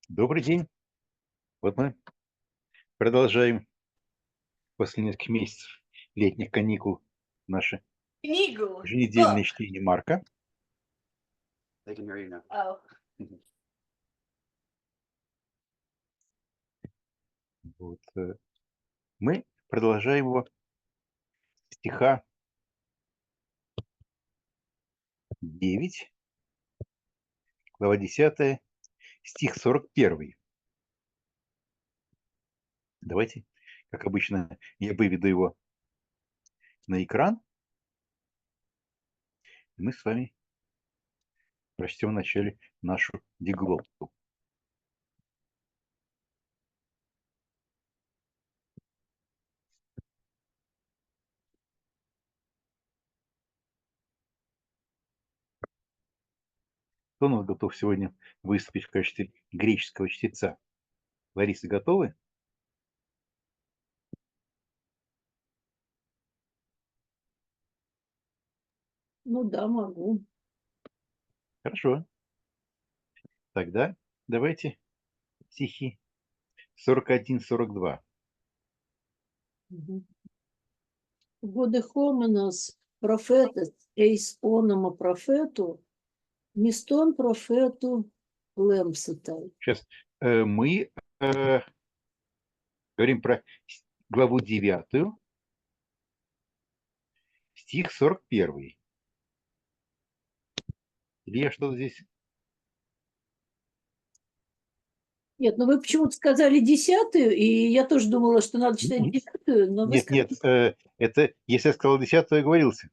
Добрый день. Вот мы продолжаем после нескольких месяцев летних каникул наше Книгу. еженедельное чтение Марка. They can hear you now. Oh. Вот, мы продолжаем его с стиха 9, глава 10, стих 41. Давайте, как обычно, я выведу его на экран. И мы с вами прочтем вначале нашу диглотту. Кто у нас готов сегодня выступить в качестве греческого чтеца? Лариса, готовы? Ну да, могу. Хорошо. Тогда давайте стихи 41-42. Годехоменос профетес эйс онома профету, мистон профету лемсетай. Сейчас мы говорим про главу 9, стих 41. Или я что-то здесь... Нет, ну вы почему-то сказали 10-ю, и я тоже думала, что надо читать 9-ю, но вы Нет, это, если я сказал 10, я говорился.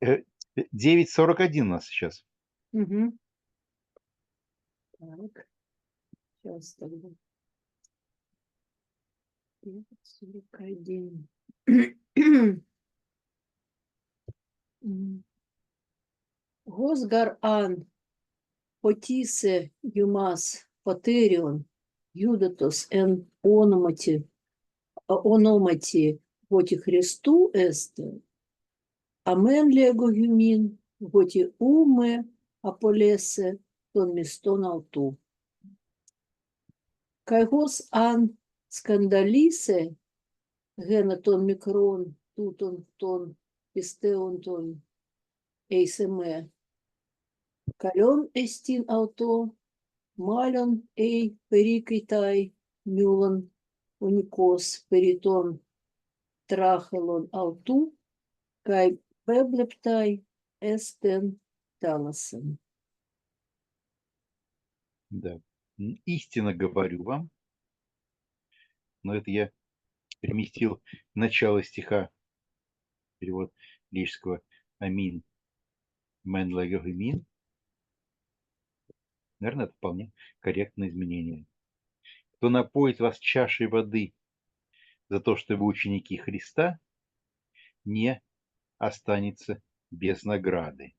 9:41 у нас сейчас. Угу. Так, сейчас тогда. 41. Госгар ан потисе юмас патерион юдатос эн ономати готи Христу эсте, амен лего юмин готи уме аполесе тон мистон алту. Кайгос ан скандалисе генетон микрон тутон тон пистеон тон эйсеме кален эстин ауто мален эй перикитай мюлан уникос перитон трахелон алту кай пеблептай эстен таласен. Да. Истинно говорю вам, но это я переместил начало стиха, перевод греческого амин, медленное мин. Наверное, это вполне корректное изменение. Кто напоит вас чашей воды за то, что вы ученики Христа, не останется без награды.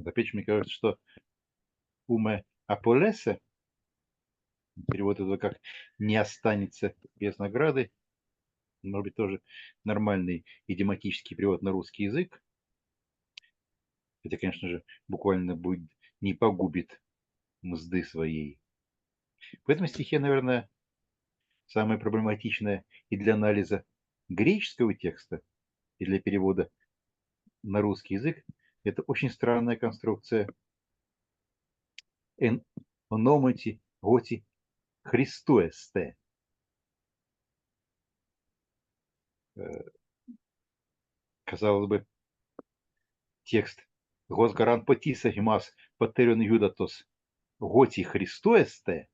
Опять же, мне кажется, что уме аполесе, перевод этого как не останется без награды, может быть, тоже нормальный идиоматический перевод на русский язык. Это, конечно же, буквально будет не погубит мзды своей. В этом стихе, наверное, самое проблематичное и для анализа греческого текста, и для перевода на русский язык, это очень странная конструкция «эн ономати готи Христу эсте». Казалось бы, текст «Госгаран потиса гимас патерион юдатос готи Христу эсте»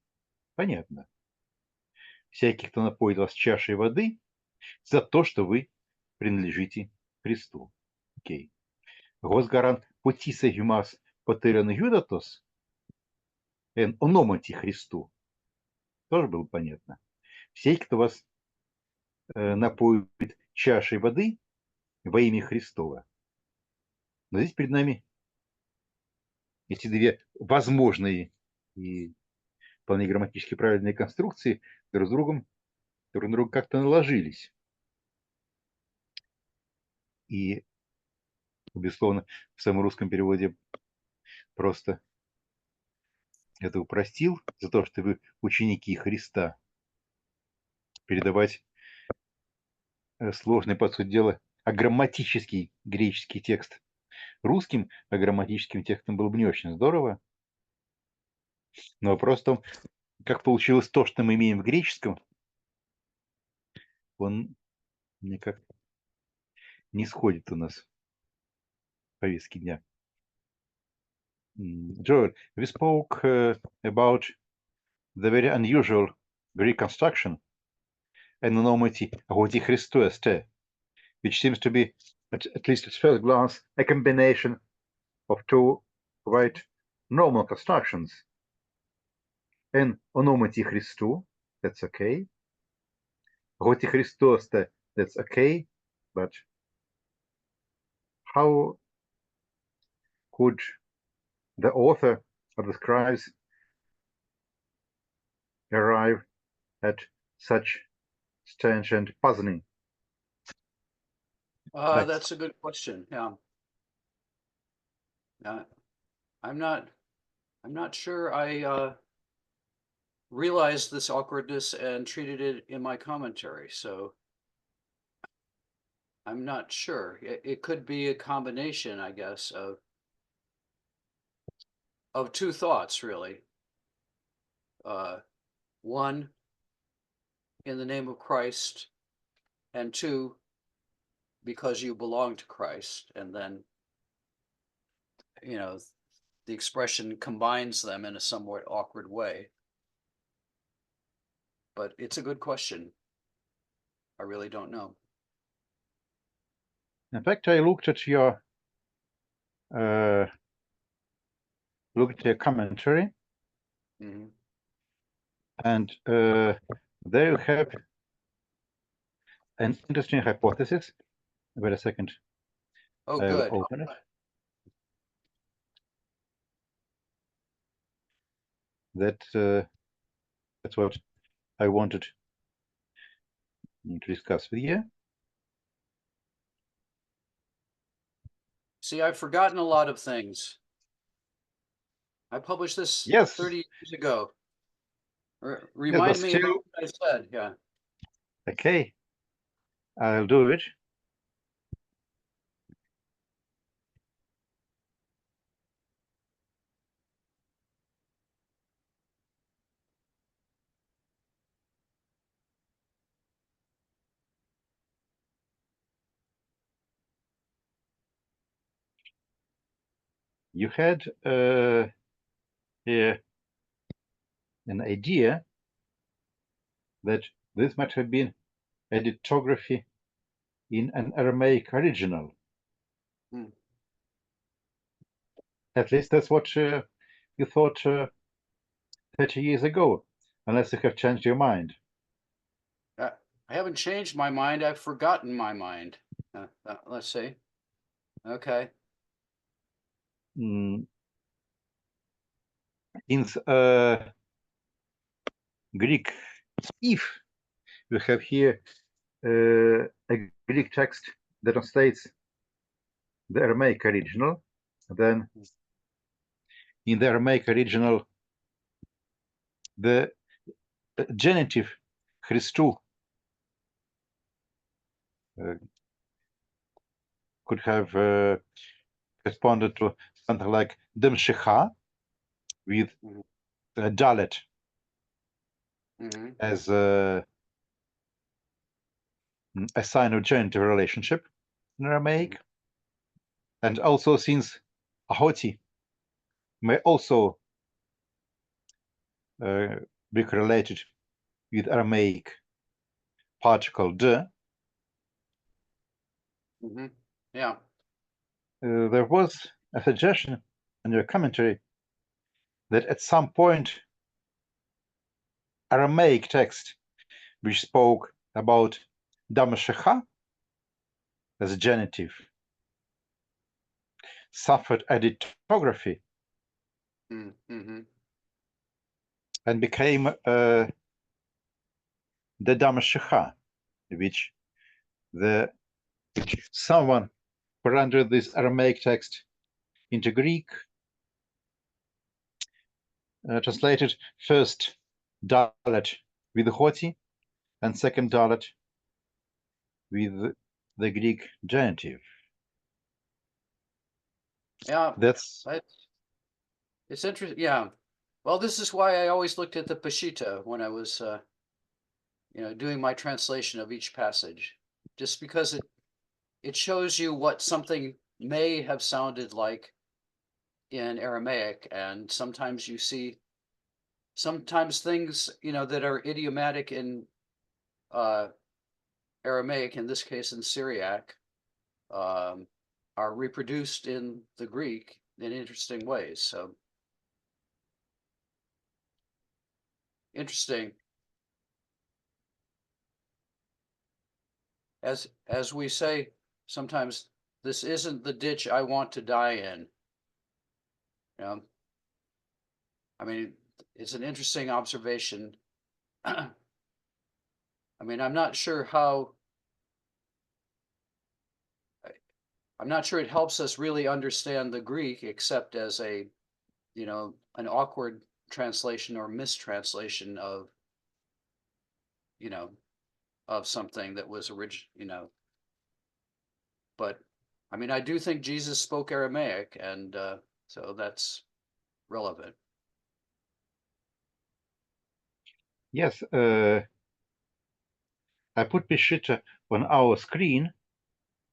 понятно. Всякий, кто напоит вас чашей воды за то, что вы принадлежите Христу. Окей. Госгаран потиса гимас патерион юдатос эн ономати Христу. Тоже было понятно. Всякий, кто вас напоит чашей воды во имя Христова. Но здесь перед нами эти две возможные и вполне грамматически правильные конструкции друг с другом как-то наложились. И, безусловно, в самом русском переводе просто это упростил, за то, что вы ученики Христа, передавать сложный, по сути дела, аграмматический греческий текст русским аграмматическим текстом было бы не очень здорово. Но вопрос в том, как получилось то, что мы имеем в греческом, он никак не сходит у нас в повестке дня. Joel, we spoke about the very unusual Greek construction, anonymity αγωγή Χριστού εστέ, which seems to be, at least at first glance, a combination of two quite normal constructions. An ονόματι Χριστού, that's okay. Αγωγή Χριστού εστέ, that's okay, but how could the author of the scribes arrive at such strange and puzzling? Right. That's a good question. Yeah. I'm not sure I realized this awkwardness and treated it in my commentary. So I'm not sure. It could be a combination, I guess, of two thoughts, really. One, in the name of Christ, and two, because you belong to Christ. And then, you know, the expression combines them in a somewhat awkward way. But it's a good question. I really don't know. In fact, I looked at your commentary, Mm-hmm. and there you have an interesting hypothesis. Wait a second. Oh, I'll good. open it. That's what I wanted to discuss with you. See, I've forgotten a lot of things. I published this Yes. 30 years ago. Remind me still- about what I said. Yeah. Okay, I'll do it. You had here an idea that this might have been a lithography in an Aramaic original. Hmm. At least that's what you thought 30 years ago, unless you have changed your mind. I haven't changed my mind. I've forgotten my mind. Let's see. Okay. In Greek, if we have here a Greek text that translates the Aramaic original, then in the Aramaic original, the genitive Christou could have corresponded to something like Demshecha with Dalet as a sign of genitive relationship in Aramaic. And also, since Ahoti may also be correlated with Aramaic particle de, Yeah. There was a suggestion in your commentary that at some point Aramaic text, which spoke about Damashecha as a genitive, suffered a lithography and became the Damashecha, which someone who rendered this Aramaic text into Greek translated first dalet with hoti and second dalet with the Greek genitive. Yeah, That's it's interesting. Yeah. Well, this is why I always looked at the Peshitta when I was, doing my translation of each passage, just because it shows you what something may have sounded like in Aramaic, and sometimes you see things that are idiomatic in Aramaic, in this case in Syriac, are reproduced in the Greek in interesting ways. So interesting. As we say sometimes, this isn't the ditch I want to die in. I mean, it's an interesting observation. I mean, I'm not sure it helps us really understand the Greek, except as an awkward translation or mistranslation of, of something that was but I mean, I do think Jesus spoke Aramaic, and so that's relevant. yes. I put Peshitta on our screen.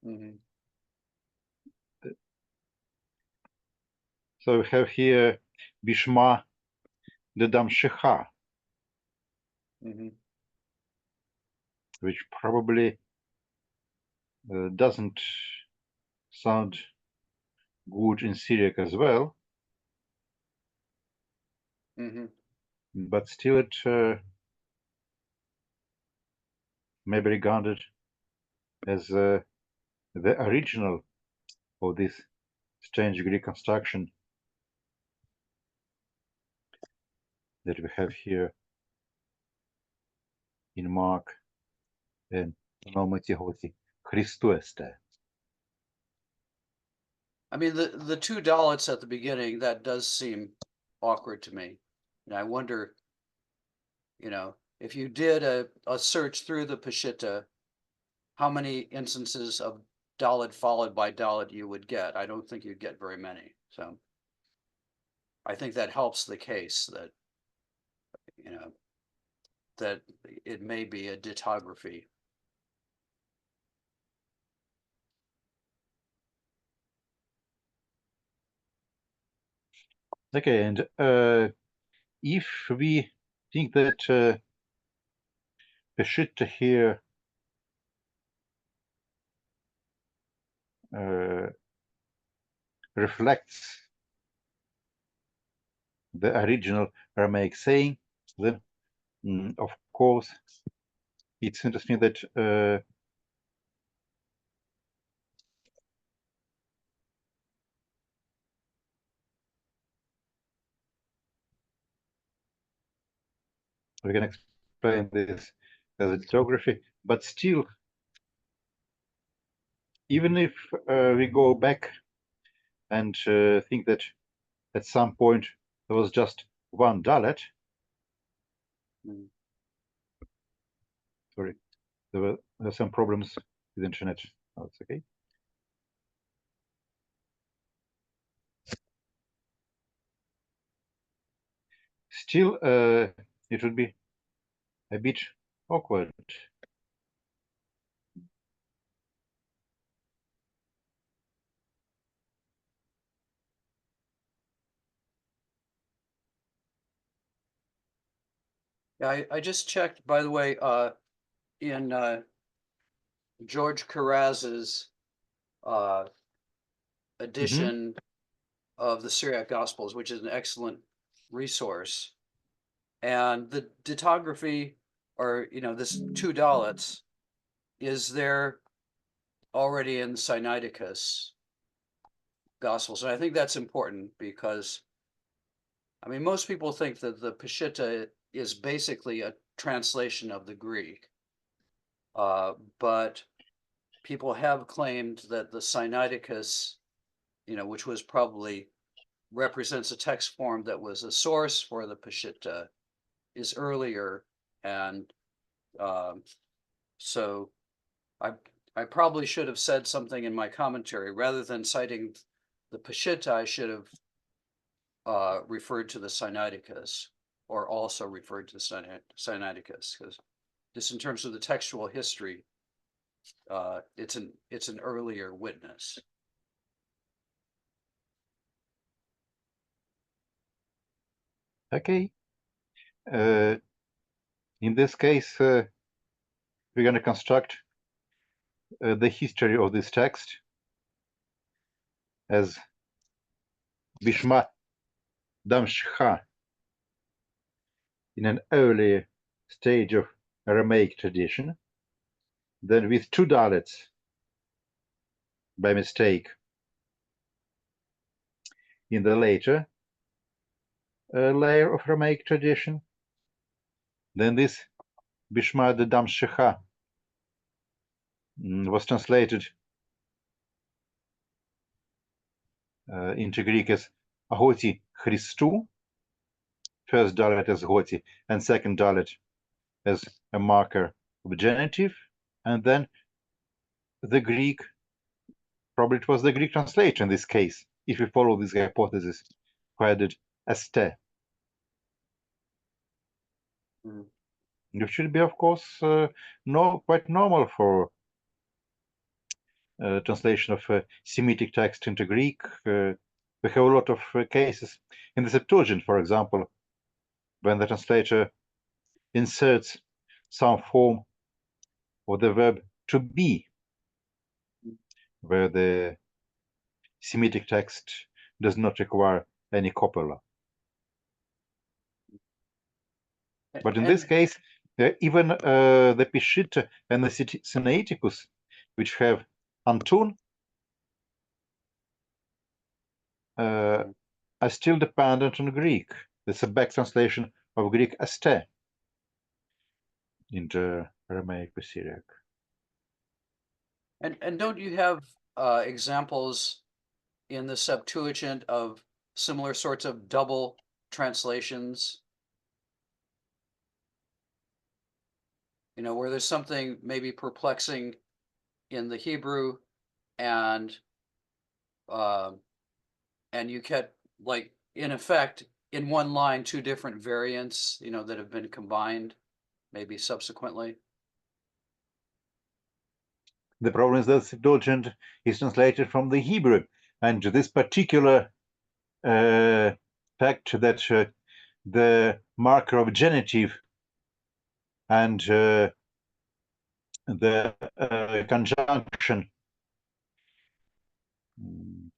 Mm-hmm. So we have here Bishma Dedam Shecha, Mm-hmm. which probably doesn't sound good in Syriac as well, Mm-hmm. but still it may be regarded as the original of this strange Greek construction that we have here in Mark and Nomatihoti Christueste. I mean, the two dalits at the beginning, that does seem awkward to me. And I wonder, if you did a search through the Peshitta, how many instances of dalit followed by dalit you would get. I don't think you'd get very many. So I think that helps the case that, that it may be a ditography. Okay, and if we think that Peshitta here reflects the original Aramaic saying, then of course it's interesting that we can explain this as a geography, but still, even if we go back and think that at some point there was just one dalet, sorry, there were some problems with the internet. Oh, it's okay. Still, it would be a bit awkward. Yeah, I just checked, by the way, in George Carraz's edition of the Syriac Gospels, which is an excellent resource. And the ditography, or this two dalits, is there already in Sinaiticus Gospels. And I think that's important because, I mean, most people think that the Peshitta is basically a translation of the Greek. But people have claimed that the Sinaiticus, which was probably represents a text form that was a source for the Peshitta is earlier, and so I probably should have said something in my commentary rather than citing the Peshitta. I should have referred to the Sinaiticus, or also referred to the Sinaiticus, because just in terms of the textual history, it's an earlier witness. Okay. In this case, we're going to construct the history of this text as Bishma Damshcha in an early stage of Aramaic tradition, then with 2 dalits by mistake in the later layer of Aramaic tradition. Then this Bishma Damshcha was translated into Greek as Agoti Christu, first dalet as Goti, and second dalet as a marker of genitive, and then the Greek, probably it was the Greek translation in this case, if we follow this hypothesis, who added este. It should be, of course, quite normal for translation of Semitic text into Greek. We have a lot of cases in the Septuagint, for example, when the translator inserts some form of the verb to be, where the Semitic text does not require any copula. But in this case, even the Peshitta and the Sinaiticus, which have Antun, are still dependent on Greek. It's a back translation of Greek este into Aramaic or Syriac. And don't you have examples in the Septuagint of similar sorts of double translations? You know, where there's something maybe perplexing in the Hebrew, and you get, like, in effect, in one line, 2 different variants, you know, that have been combined, maybe subsequently. The problem is that Septuagint is translated from the Hebrew, and this particular fact that the marker of genitive and the conjunction,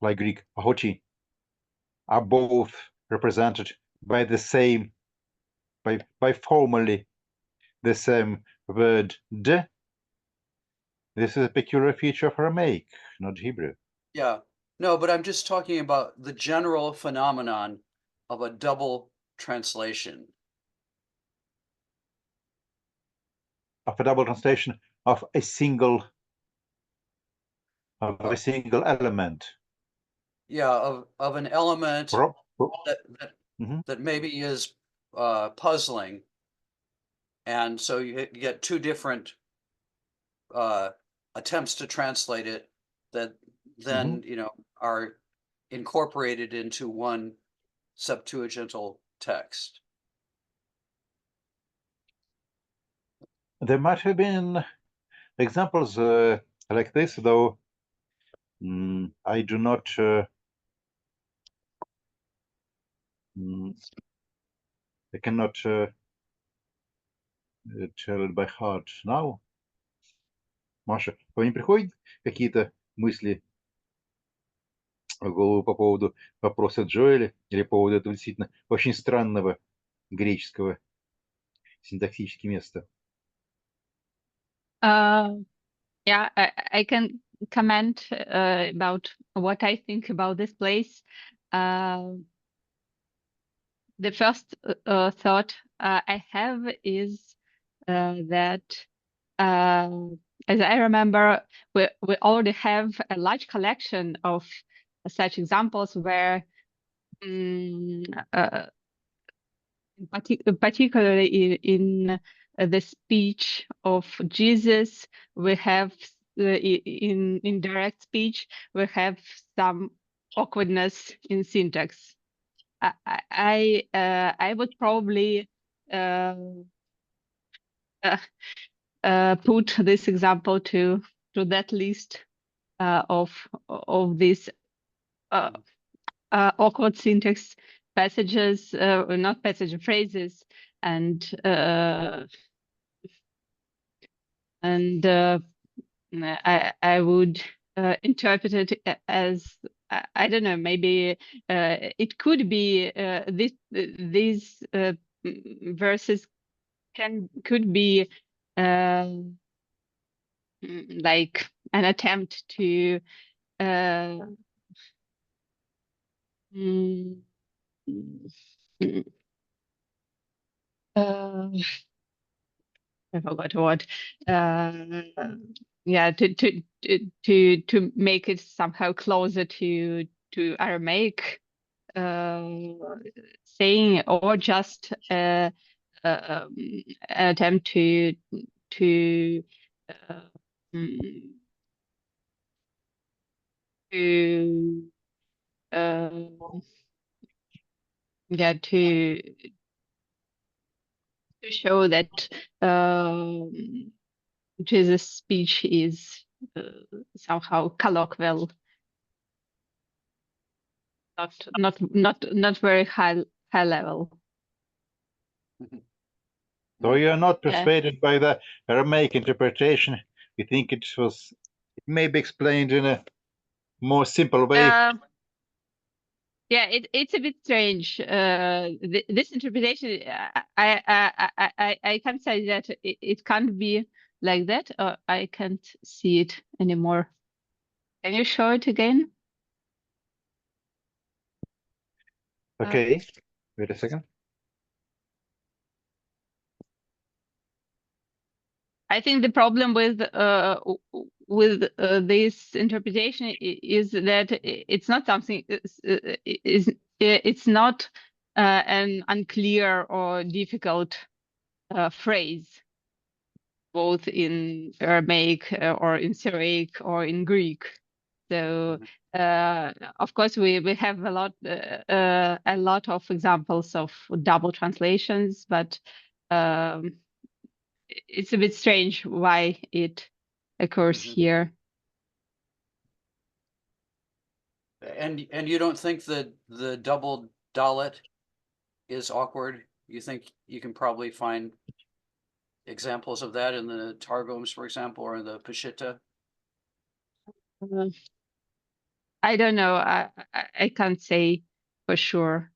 like Greek ahoti, are both represented by the same, by formally the same word de. This is a peculiar feature of Aramaic, not Hebrew. Yeah, no, but I'm just talking about the general phenomenon of a double translation. Of a double translation of a single element. Yeah, of an element Mhm. that maybe is puzzling, and so you get 2 different attempts to translate it that then you know are incorporated into one Septuagintal text. There might have been examples like this, though I do not I cannot tell it by heart now. Маша, вам не приходят какие-то мысли в голову по поводу вопроса Джоэля или по поводу этого действительно очень странного греческого синтаксически места? Yeah, I can comment about what I think about this place. The first thought I have is that, as I remember, we already have a large collection of such examples where particularly in the speech of Jesus, we have in direct speech we have some awkwardness in syntax. I would probably put this example to that list of these awkward syntax passages, not passage phrases, and I would interpret it as I don't know, maybe it could be these verses could be like an attempt to I forgot what. Yeah, to make it somehow closer to Aramaic saying, or just an attempt to uh, mm, yeah to show that Jesus' speech is somehow colloquial, not very high level. So you're not Yeah. persuaded by the Aramaic interpretation. You think it may be explained in a more simple way. Yeah, it's a bit strange. This interpretation, I can't say that it can't be like that, or I can't see it anymore. Can you show it again? Okay, wait a second. I think the problem with this interpretation is that it's not something it's not an unclear or difficult phrase, both in Aramaic or in Syriac or in Greek. So of course we have a lot of examples of double translations, but it's a bit strange why it occurs here. And you don't think that the double dalet is awkward? You think you can probably find examples of that in the Targums, for example, or in the Peshitta? I don't know. I can't say for sure.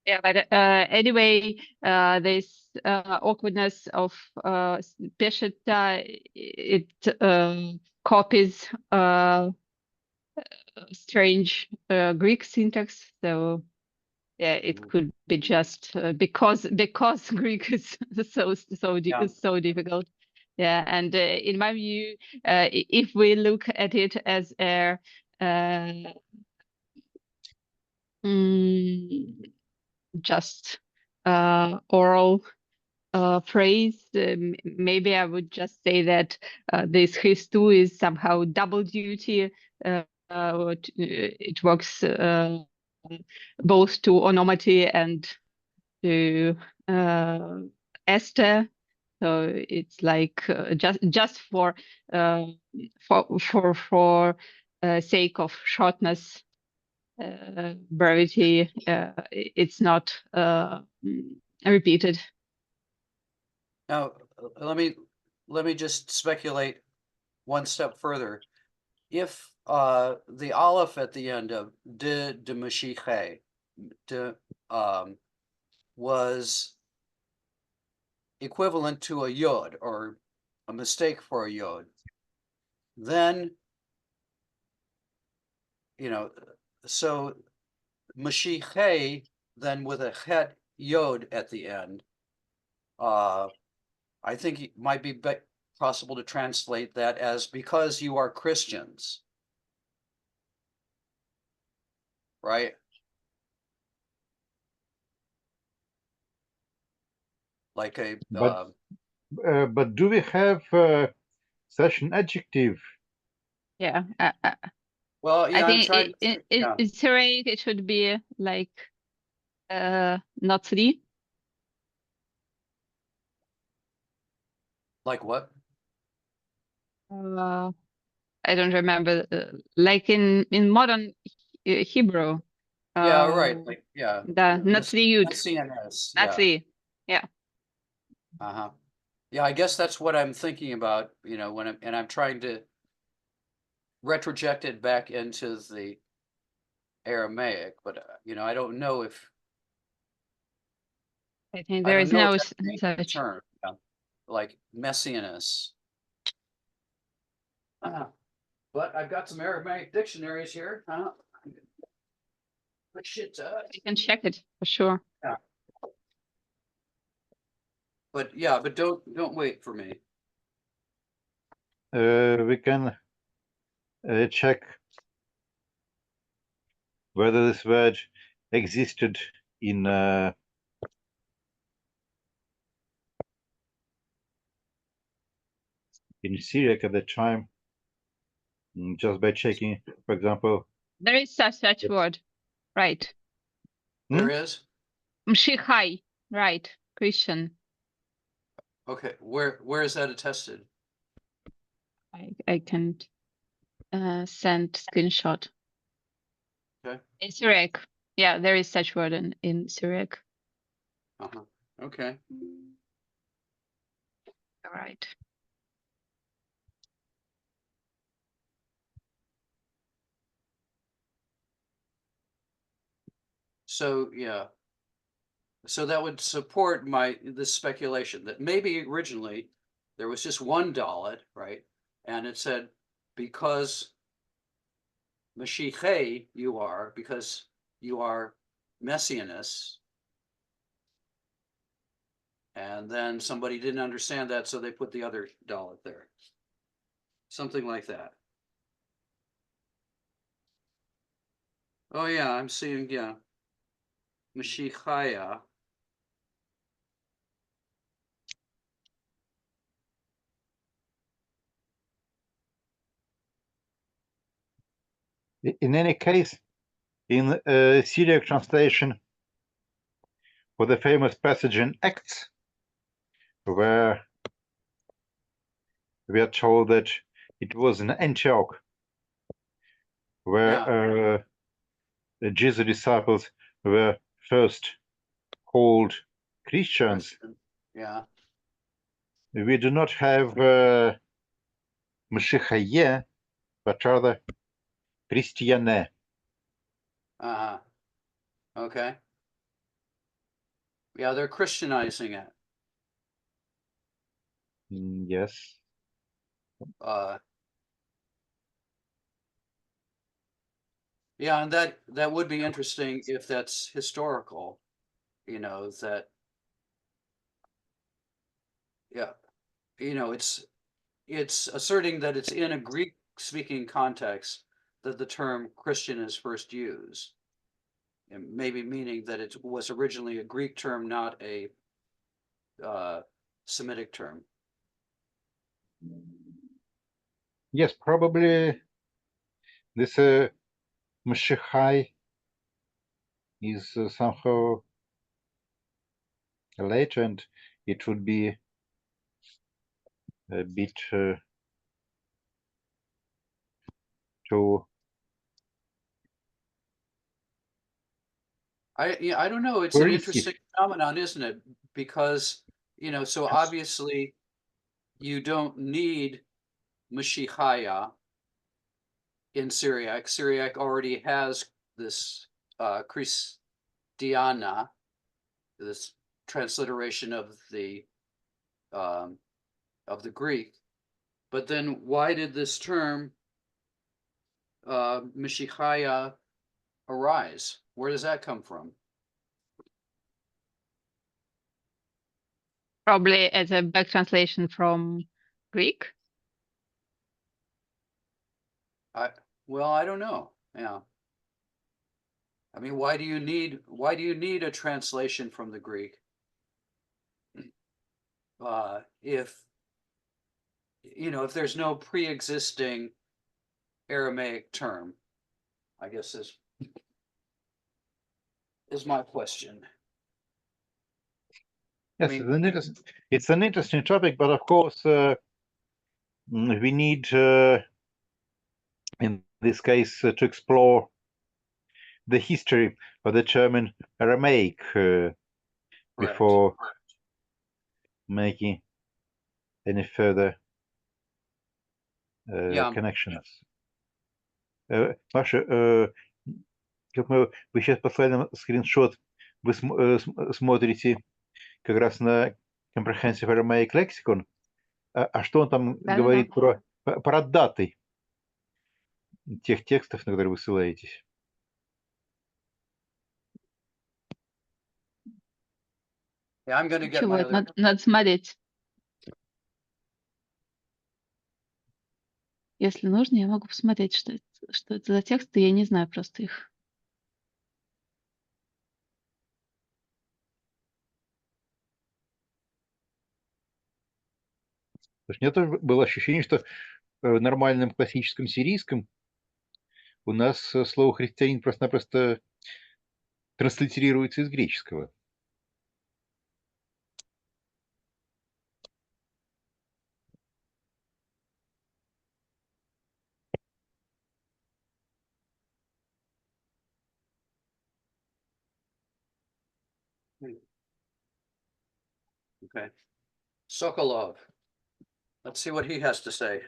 Yeah, but anyway, this awkwardness of Peshitta, it copies strange Greek syntax. So yeah, it could be just because Greek is so difficult. Yeah, and in my view, if we look at it as a just oral phrase, maybe I would just say that this Christou is somehow double duty. It works both to onomatopoeia and to Esther. So it's like just for sake of shortness, brevity. It's not repeated. Now, let me just speculate one step further. If the aleph at the end of de Mashiach was equivalent to a yod, or a mistake for a yod, then, so Mashiach then with a het yod at the end, I think it might be possible to translate that as because you are Christians. right? Like a But do we have such an adjective? Yeah. well, I yeah, I'm think trying to think, yeah. in Syriac it should be like not three. Like what? I don't remember. Like in modern Hebrew. Yeah, right. Like, yeah. The Natsriyut. Messianists, yeah. Natsi. Yeah. Uh-huh. Yeah, I guess that's what I'm thinking about, you know, when I'm trying to retroject it back into the Aramaic, but you know, I don't know if I think I there don't is know no if that's an ancient such. term, yeah. Like messianus. But I've got some Aramaic dictionaries here. Which it You can check it for sure. But yeah, but don't wait for me. We can check whether this word existed in Syriac at the time, just by checking, for example. There is such word, right? There is? Mshichai, right? Christian. Okay, where is that attested? I can send screenshot. Okay. In Syriac. Yeah, there is such word in Syriac. Uh-huh. Okay. All right. So yeah. So that would support this speculation that maybe originally there was just one dalet, right? And it said, because Mashiach you are, because you are messianus. And then somebody didn't understand that, so they put the other dalet there. Something like that. Oh yeah, I'm seeing, yeah. Mashiachaya. In any case, in Syriac translation for the famous passage in Acts, where we are told that it was in Antioch where Jesus' disciples were first called Christians. Yeah. We do not have Mashiachye, but rather Christiane. Uh-huh. Okay. Yeah, they're Christianizing it. Yes. Yeah, and that would be interesting if that's historical, you know, that, yeah, you know, it's asserting that it's in a Greek speaking context that the term Christian is first used. And maybe meaning that it was originally a Greek term, not a Semitic term. Yes, probably this Mashiachai is somehow later, and it would be a bit too. I don't know. It's an interesting phenomenon, isn't it? Because, you know, so obviously you don't need Mashiachaya in Syriac. Syriac already has this Christiana, this transliteration of the Greek. But then why did this term Mashiachaya arise? Where does that come from? Probably as a back translation from Greek. Well, I don't know. Yeah. I mean, why do you need a translation from the Greek? If if there's no pre-existing Aramaic term, I guess is my question. Yes, mean- it's an interesting topic, but of course we need, in this case, to explore the history of the German Aramaic before making any further Yeah. connections. Маша, как вы сейчас послали нам скриншот, вы смотрите как раз на Comprehensive Aramaic Lexicon, а что он там говорит про даты тех текстов, на которые вы ссылаетесь? Yeah, I'm going to get my Ничего, other... надо смотреть. Если нужно, я могу посмотреть, что это за тексты, я не знаю просто их. Потому что у меня тоже было ощущение, что в нормальном классическом сирийском у нас слово «христианин» просто-напросто транслитерируется из греческого. Okay. Sokolov. Let's see what he has to say.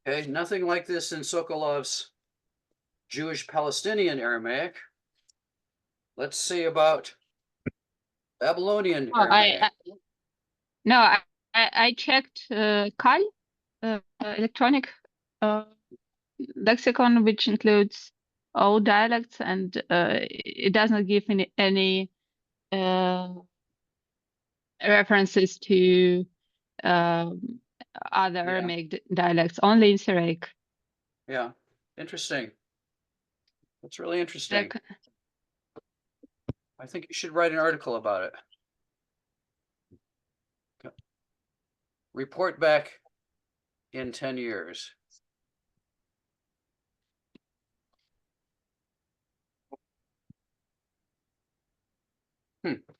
Okay, nothing like this in Sokolov's Jewish Palestinian Aramaic. Let's see about Babylonian Aramaic. I checked Cal electronic lexicon, which includes all dialects, and it does not give any references to other Aramaic dialects, only in Syriac. Yeah, interesting. That's really interesting. I think you should write an article about it. Report back in 10 years.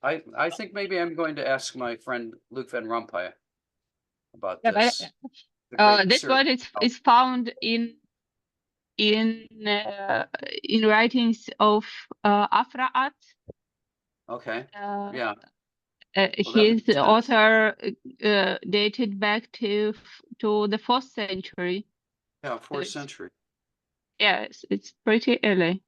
I think maybe I'm going to ask my friend Luke Van Rompuy about this. This word is found in writings of Afraat. Okay. Yeah. His author dated back to the 4th century. Yeah, 4th century. Yes, it's pretty early.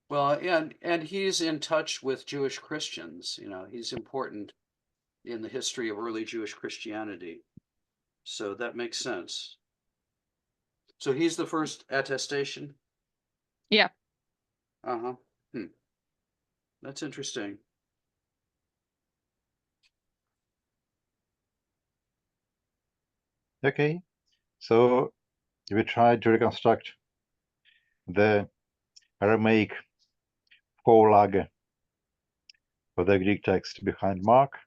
Well, and he's in touch with Jewish Christians. He's important in the history of early Jewish Christianity. So that makes sense. So he's the first attestation? Yeah. Uh-huh. That's interesting. Okay, so we tried to reconstruct the Aramaic forelage for the Greek text behind Mark.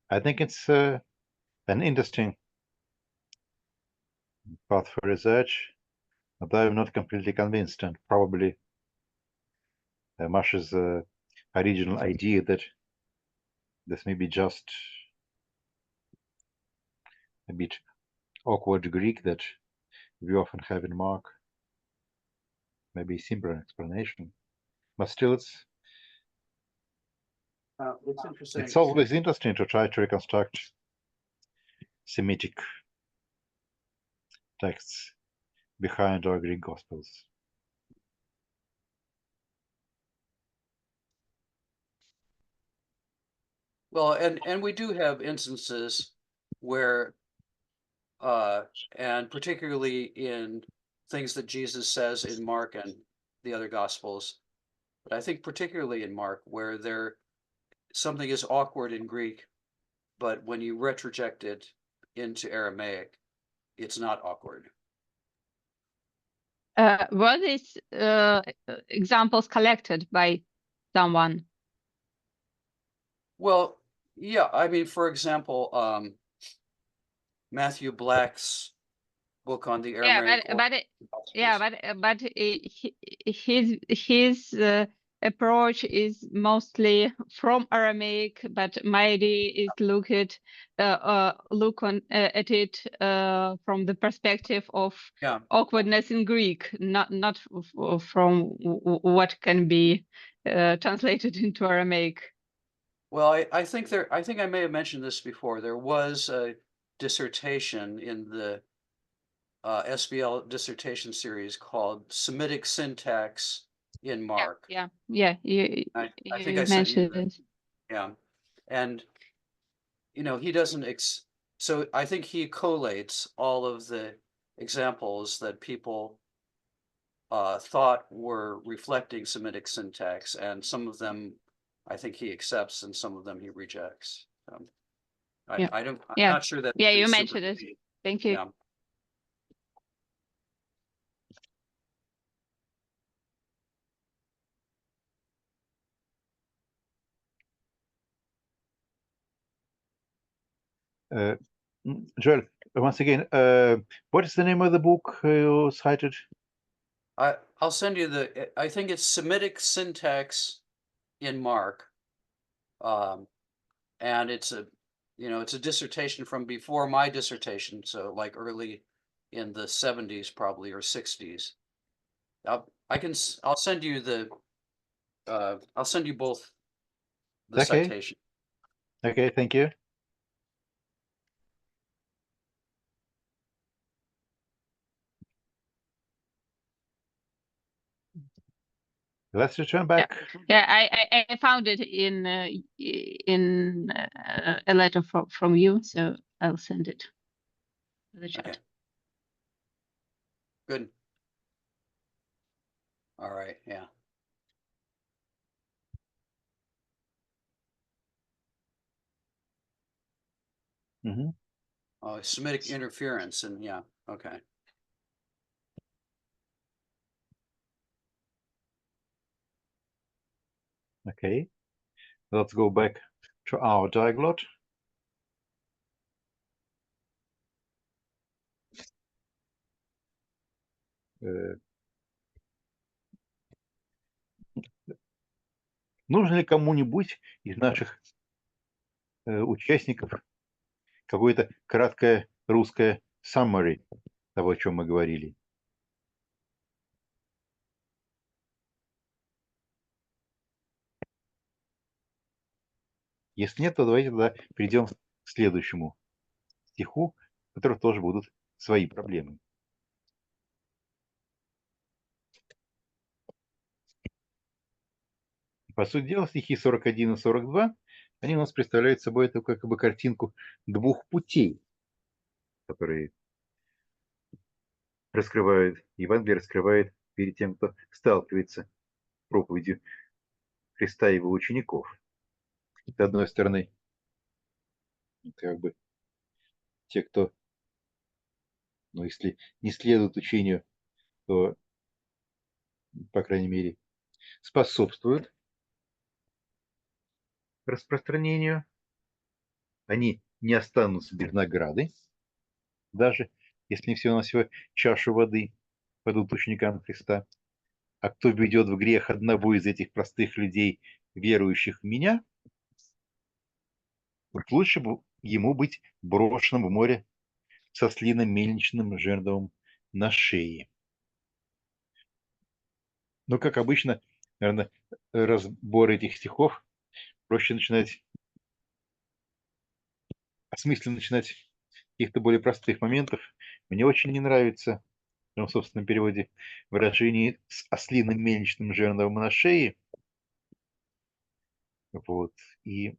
I think it's an interesting path for research, but I'm not completely convinced, and probably Masha's original idea that this may be just a bit awkward Greek that we often have in Mark, maybe a simpler explanation, but still it's interesting. It's always interesting to try to reconstruct Semitic texts behind our Greek Gospels. Well, and we do have instances where, and particularly in things that Jesus says in Mark and the other Gospels, but I think particularly in Mark, where something is awkward in Greek, but when you retroject it into Aramaic, it's not awkward. Were these examples collected by someone? Well, yeah, I mean, for example, Matthew Black's book on the Aramaic. His approach is mostly from Aramaic, but Mahdi is look at it from the perspective of awkwardness in Greek, not from what can be translated into Aramaic. Well, I think I may have mentioned this before. There was a dissertation in the SBL dissertation series called Semitic Syntax in Mark. Yeah. I think I sent you that. Yeah. And, you know, he doesn't, so I think he collates all of the examples that people thought were reflecting Semitic syntax, and some of them I think he accepts and some of them he rejects. I'm not sure that. Yeah, you mentioned it. Thank you. Yeah. Joel, once again, what is the name of the book you cited? I'll send you I think it's Semitic Syntax in Mark. And it's a dissertation from before my dissertation. So like early in the 70s, probably, or 60s. I'll send you I'll send you both the citation. Okay, thank you. Let's return back. Yeah, I found it in a letter from you, so I'll send it to the chat. Okay. Good. All right. Yeah. Mm-hmm. Oh, Semitic interference, and yeah. Okay. Okay, let's go back to our diaglot. Нужно ли кому-нибудь из наших участников какое-то краткое русское summary того, о чем мы говорили? Если нет, то давайте тогда перейдем к следующему стиху, в котором тоже будут свои проблемы. По сути дела, стихи 41 и 42, они у нас представляют собой эту как бы картинку двух путей, которые Евангелие раскрывает перед тем, кто сталкивается с проповедью Христа и его учеников. С одной стороны, как бы те, кто, если не следует учению, то, по крайней мере, способствуют распространению. Они не останутся без награды, даже если всего-навсего чашу воды падут ученикам Христа. А кто введет в грех одного из этих простых людей, верующих в меня, лучше бы ему быть брошенным в море со слиным мельничным жерновом на шее. Но, как обычно, наверное, разбор этих стихов проще начинать, осмысленно начинать с каких-то более простых моментов. Мне очень не нравится в своем собственном переводе выражение с ослиным мельничным жерновом на шее. Вот. И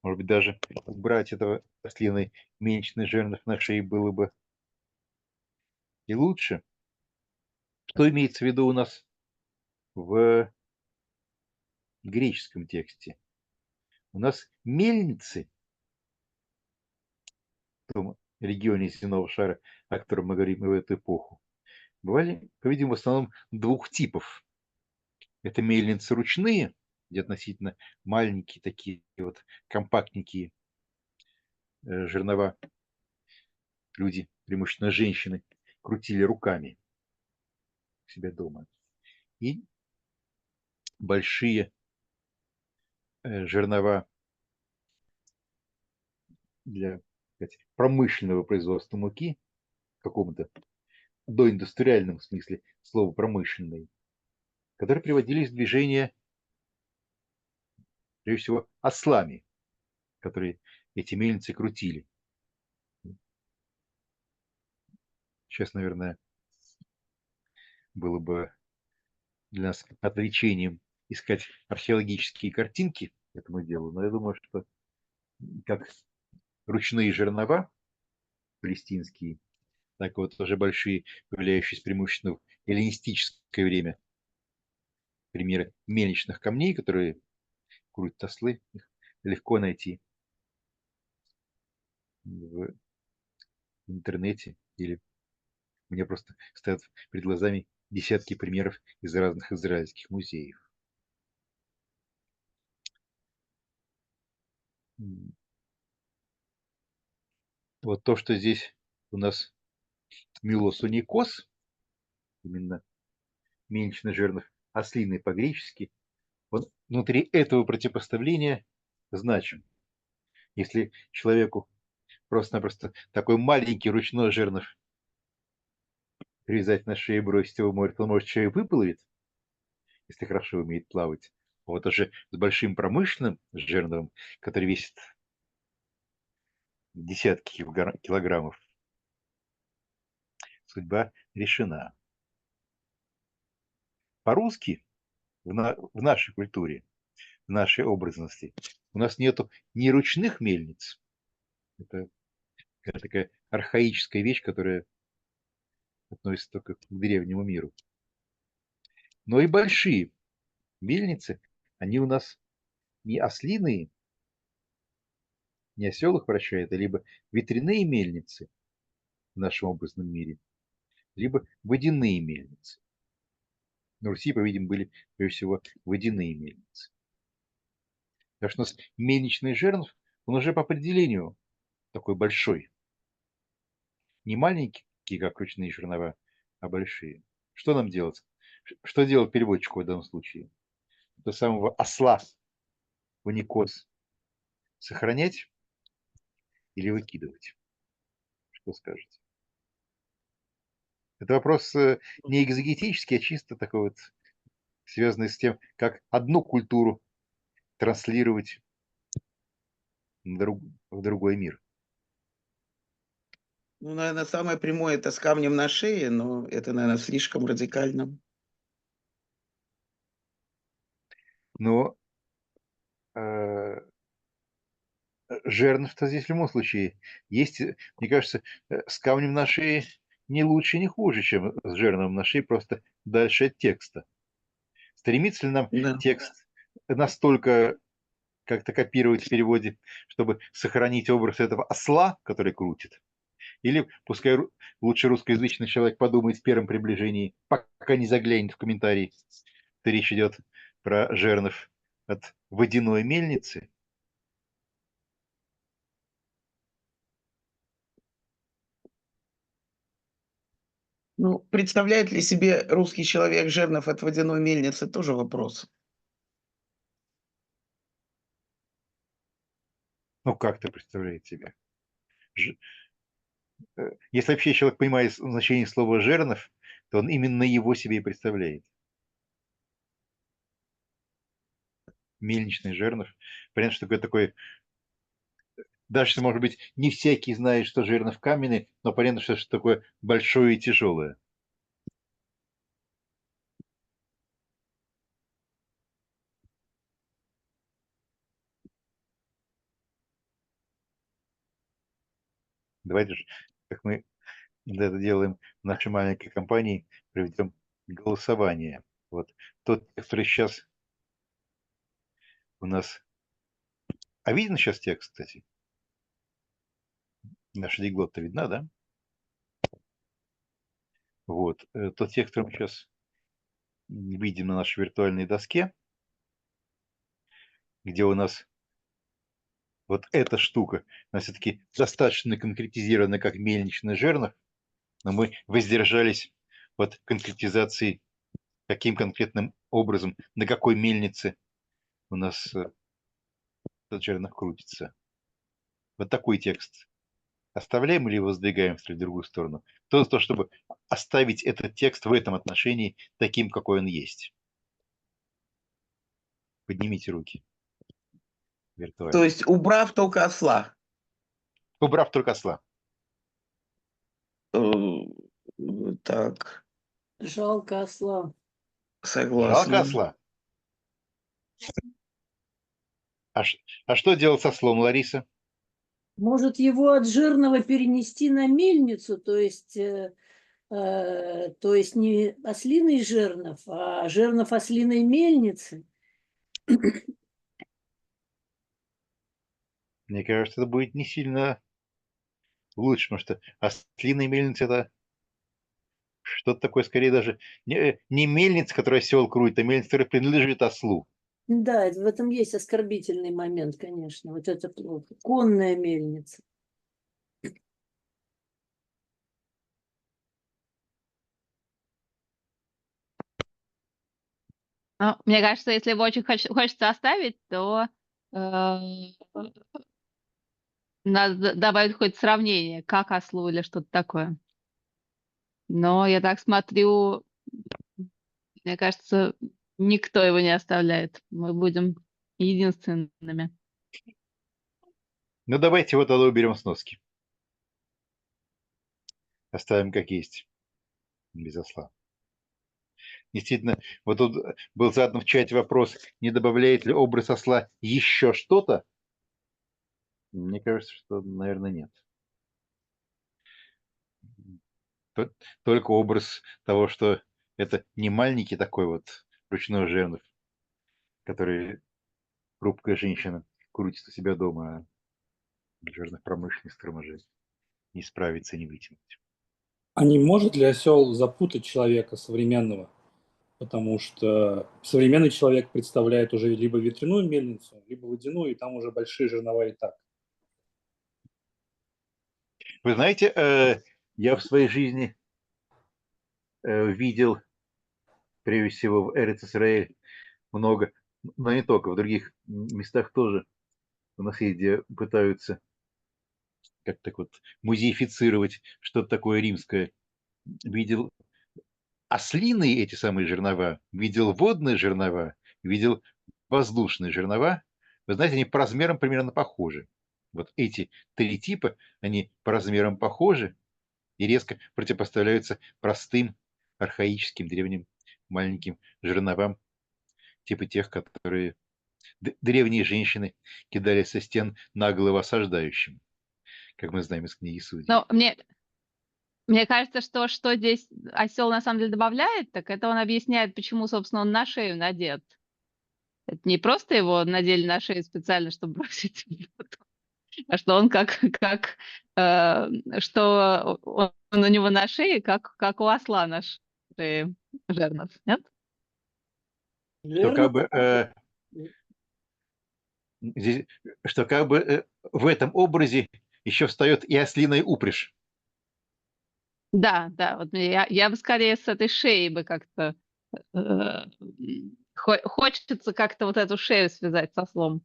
Может быть, даже убрать этого ослиной мельничный жернов на шее было бы и лучше. Что имеется в виду у нас в греческом тексте? У нас мельницы в том регионе земного шара, о котором мы говорим в эту эпоху, бывали, по-видимому, в основном двух типов. Это мельницы ручные, где относительно маленькие такие вот компактненькие жернова люди, преимущественно женщины, крутили руками у себя дома. И большие жернова для, сказать, промышленного производства муки, в каком-то доиндустриальном смысле слова промышленный, которые приводились в движение, прежде всего, ослами, которые эти мельницы крутили. Сейчас, наверное, было бы для нас отвлечением искать археологические картинки этому делу, но я думаю, что как ручные жернова палестинские, так вот тоже большие, появляющиеся преимущественно в эллинистическое время, примеры мельничных камней, которые крутят ослы, их легко найти в интернете, или мне просто стоят перед глазами десятки примеров из разных израильских музеев. Вот то, что здесь у нас милосуникос, именно мельничный жернов, ослиный по-гречески, вот внутри этого противопоставления значим. Если человеку просто-напросто такой маленький ручной жернов привязать на шею и бросить его в море, то, может, человек выплывет, если хорошо умеет плавать. Вот уже с большим промышленным жерновом, который весит десятки килограммов, судьба решена. По-русски в нашей культуре, в нашей образности у нас нету ни ручных мельниц, это такая архаическая вещь, которая относится только к древнему миру, но и большие мельницы, они у нас не ослиные, не осел их вращает, а либо ветряные мельницы в нашем образном мире, либо водяные мельницы. На Руси, по-видимому, были, прежде всего, водяные мельницы. Так что у нас мельничный жернов, он уже по определению такой большой. Не маленькие, как ручные жернова, а большие. Что нам делать? Что делать переводчику в данном случае? До самого осла в уникос сохранять или выкидывать? Что скажете? Это вопрос не экзегетический, а чисто такой вот, связанный с тем, как одну культуру транслировать в другой мир. Ну, наверное, самое прямое это с камнем на шее, но это, наверное, слишком радикально. Но э, жернов-то здесь в любом случае есть, мне кажется, с камнем на шее не лучше, не хуже, чем с жерновом на шее, просто дальше от текста. Стремится ли нам Да. текст настолько как-то копировать в переводе, чтобы сохранить образ этого осла, который крутит? Или пускай лучше русскоязычный человек подумает в первом приближении, пока не заглянет в комментарий, что речь идет про жернов от водяной мельницы. Ну, представляет ли себе русский человек жернов от водяной мельницы, тоже вопрос. Ну, как ты представляешь себе? Если вообще человек понимает значение слова жернов, то он именно его себе и представляет. Мельничный жернов. Понятно, что такое, даже если, может быть, не всякий знает, что жернов каменный, но понятно, что это такое большое и тяжелое. Давайте же, как мы это делаем в нашей маленькой компании, проведем голосование. Вот тот, который сейчас у нас... А видно сейчас текст, кстати? Наша диглотта видна, да? Вот. Тот текст, который мы сейчас видим на нашей виртуальной доске, где у нас вот эта штука, она все-таки достаточно конкретизирована как мельничный жернов, но мы воздержались от конкретизации, каким конкретным образом, на какой мельнице у нас этот жернов крутится. Вот такой текст. Оставляем или его сдвигаем в другую сторону? То, чтобы оставить этот текст в этом отношении таким, какой он есть. Поднимите руки виртуально. То есть убрав только осла. Убрав только осла. Э, Так, Жалко осла. согласен. Жалко осла. А что делать со слом, Лариса? Может, его от жирного перенести на мельницу, то есть не ослиный жернов, а жернов ослиной мельницы. Мне кажется, это будет не сильно лучше, потому что ослиная мельница – это что-то такое, скорее даже не мельница, которая осел крутит, а мельница, которая принадлежит ослу. Да, в этом есть оскорбительный момент, конечно. Вот это плохо. Конная мельница. Ну, мне кажется, если его очень хочется оставить, то надо добавить хоть сравнение, как ослу или что-то такое. Но я так смотрю, мне кажется, никто его не оставляет. Мы будем единственными. Ну, давайте вот тогда уберем сноски. Оставим как есть, без осла. Действительно, вот тут был задан в чате вопрос, не добавляет ли образ осла еще что-то? Мне кажется, что, наверное, нет. Только образ того, что это не маленький такой вот ручной жернов, который хрупкая женщина крутит у себя дома, а жернов промышленных строможей не справиться, не вытянуть. А не может ли осел запутать человека современного? Потому что современный человек представляет уже либо ветряную мельницу, либо водяную, и там уже большие жернова и так. Вы знаете, я в своей жизни видел, прежде всего, в Эрец-Исраэль много, но не только, в других местах тоже. У нас есть, где пытаются как так вот музеифицировать что-то такое римское. Видел ослиные эти самые жернова, видел водные жернова, видел воздушные жернова. Вы знаете, они по размерам примерно похожи. Вот эти три типа, они по размерам похожи и резко противопоставляются простым, архаическим, древним, маленьким жерновам, типа тех, которые древние женщины кидали со стен на голову осаждающим, как мы знаем из книги Судей. Но мне кажется, что здесь осел на самом деле добавляет, так это он объясняет, почему, собственно, он на шею надет. Это не просто его надели на шею специально, чтобы бросить в воду, а что он что он у него на шее, как у осла на шее жернов, нет? Что как бы, здесь, что как бы в этом образе еще встает и ослиная упряжь. Да, вот я бы скорее с этой шеей бы как-то хочется как-то вот эту шею связать со слом.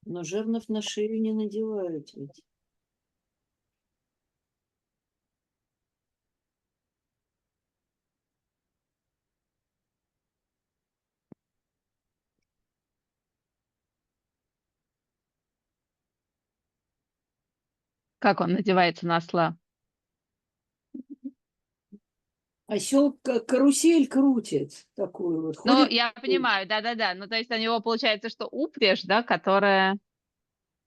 Но жернов на шею не надевают ведь. Как он надевается на осла? Осел карусель крутит такую вот. Ну, Ходит. я понимаю, да. Ну, то есть у него получается, что упряжь, да, которая...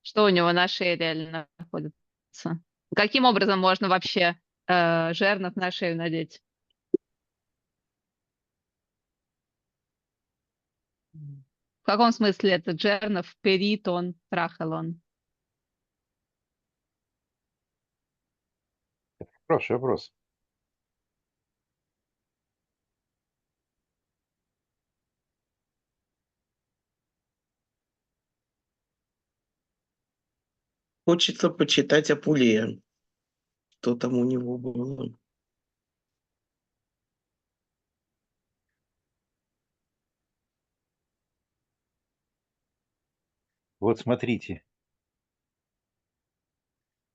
Что у него на шее реально находится? Каким образом можно вообще жернов на шею надеть? В каком смысле это жернов, перитон, трахелон? Хороший вопрос. Хочется почитать о Пуле. Что там у него было? Вот смотрите.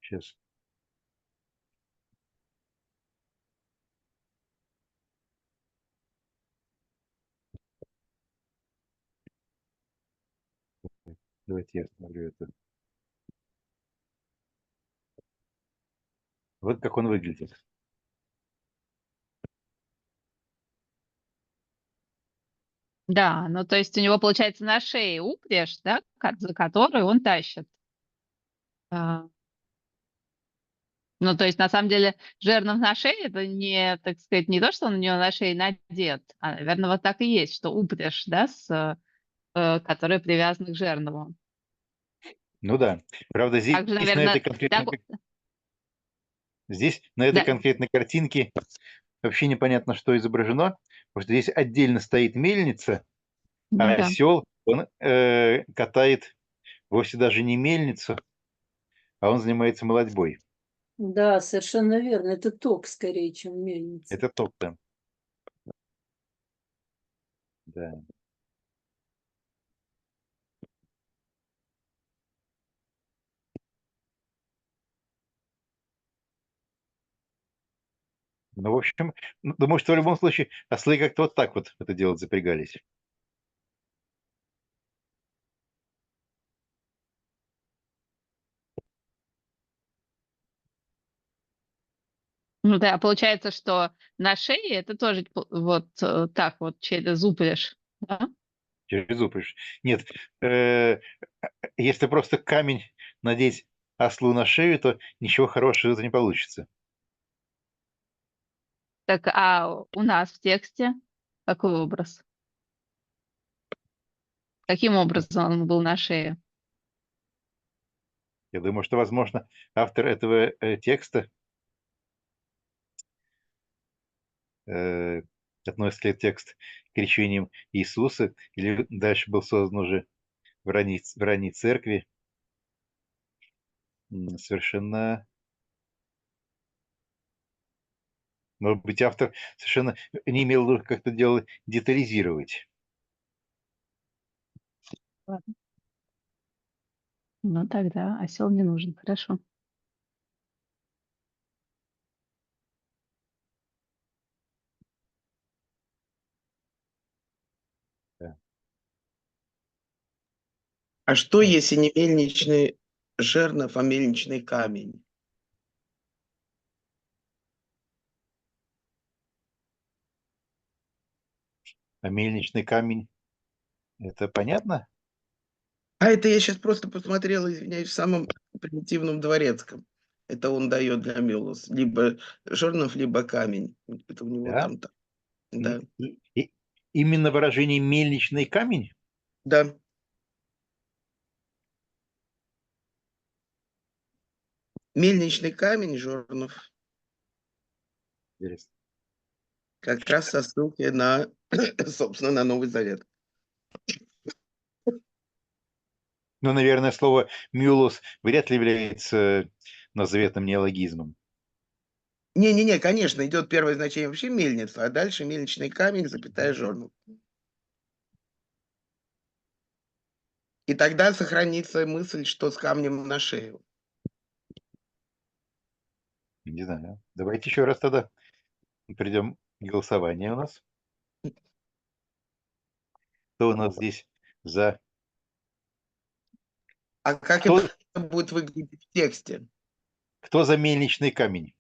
Сейчас. Давайте я смотрю это. Вот как он выглядит. Да, ну то есть у него получается на шее упряжь, да, за которую он тащит. А, Ну то есть на самом деле жернов на шее это не, так сказать, не то, что он у него на шее надет, а, наверное, вот так и есть, что упряжь, да, которая привязана к жернову. Ну да. Правда, здесь Также, на этой наверное, конкретной, здесь на этой да, конкретной картинке вообще непонятно, что изображено, потому что здесь отдельно стоит мельница, ну а да. осел, он катает вовсе даже не мельницу, а он занимается молотьбой. Да, совершенно верно. Это ток скорее, чем мельница. Это топ-то. Да. Ну, в общем, думаю, что в любом случае ослы как-то вот так вот в это дело запрягались. Ну да, получается, что на шее это тоже вот так вот через упряжь, да? Через упряжь. Нет, если просто камень надеть ослу на шею, то ничего хорошего это не получится. Так, а у нас в тексте какой образ? Каким образом он был на шее? Я думаю, что, возможно, автор этого текста относит ли текст к крещениям Иисуса, или дальше был создан уже в ранней церкви. Совершенно, может быть, автор совершенно не имел в виду как-то дело детализировать. Ладно. Ну тогда осел не нужен, хорошо. Да. А что, если не мельничный жернов, а мельничный камень? А мельничный камень, это понятно? А это я сейчас просто посмотрел, извиняюсь, в самом примитивном дворецком. Это он дает для Мелос. Либо жернов, либо камень. Это у него Да. там. Да. Именно выражение мельничный камень? Да. Мельничный камень, жернов. Интересно. Как раз со ссылкой на, собственно, на Новый Завет. Ну, наверное, слово «мюлос» вряд ли является назаветным неологизмом. Не-не-не, конечно, идет первое значение вообще мельница, а дальше мельничный камень, запятая жернов. И тогда сохранится мысль, что с камнем на шею. Не знаю. Давайте еще раз тогда придем к голосованию у нас. Кто у нас здесь за? А как Кто, это будет выглядеть в тексте? кто за мельничный камень?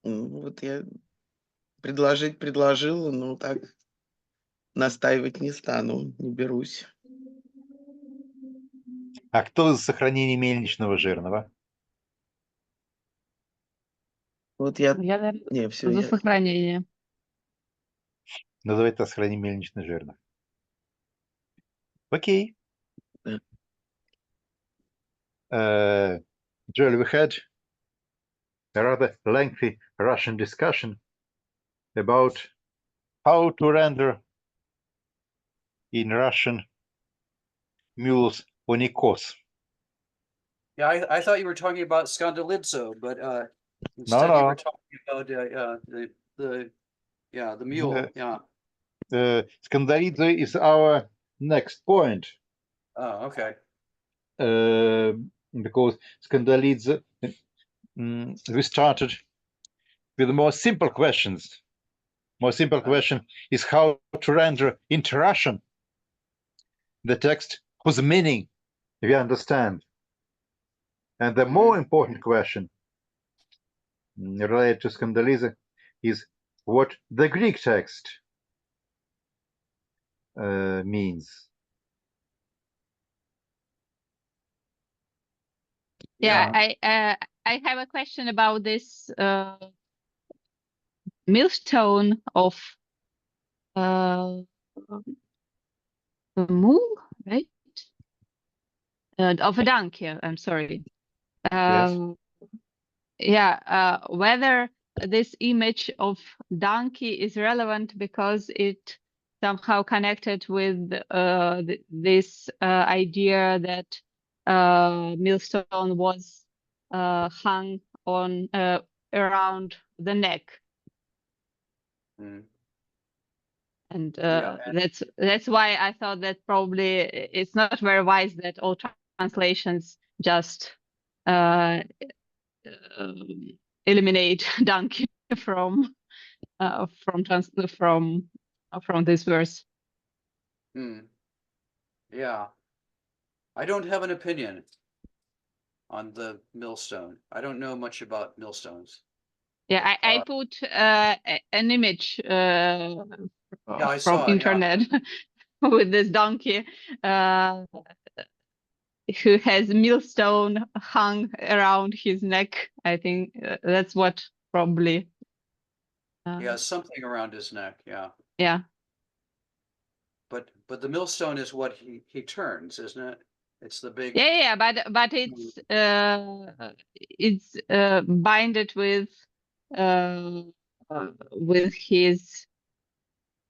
Вот я предложил, но так настаивать не стану, не берусь. А кто за сохранение мельничного жирного? Вот я... Я Не, все, за я... сохранение. Называется сохранение мельничного жирного. Окей. Да. Joel, we had a rather lengthy Russian discussion about how to render in Russian mules onikos. Yeah, I thought you were talking about Skandalidzo, but instead you no. were talking about the mule. Yeah. Skandalidzo is our next point. Oh, okay. Because Skandalidzo, we started with the more simple questions. More simple question is how to render into Russian the text whose meaning we understand. And the more important question related to Skandalidzo is what the Greek text means. Yeah, I have a question about this millstone of the mule, right? Of a donkey. I'm sorry. Yes. Yeah, whether this image of donkey is relevant because it somehow connected with this idea that millstone was hung on around the neck, Mm. and Yeah, that's why I thought that probably it's not very wise that all translations just eliminate donkey from this verse. Yeah. I don't have an opinion on the millstone. I don't know much about millstones. Yeah, I put an image I from saw, internet with this donkey who has millstone hung around his neck. I think that's what probably. Yeah, something around his neck. Yeah. Yeah. But the millstone is what he turns, isn't it? It's the big. Yeah, but it's binded with his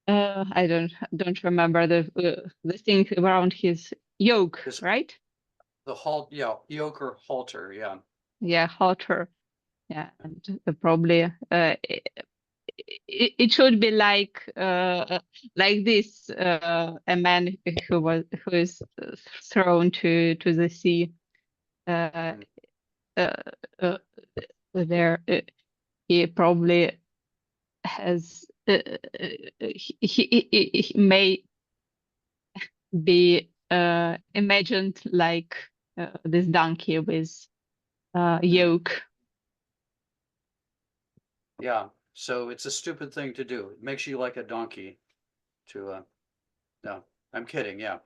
I don't remember the thing around his yoke, right? The yoke or halter, yeah. Yeah, halter. Yeah, and probably it should be like this a man who is thrown to the sea there he probably has he may be imagined like this donkey with yoke. Yeah, so it's a stupid thing to do. It makes you like a donkey to no, I'm kidding, yeah.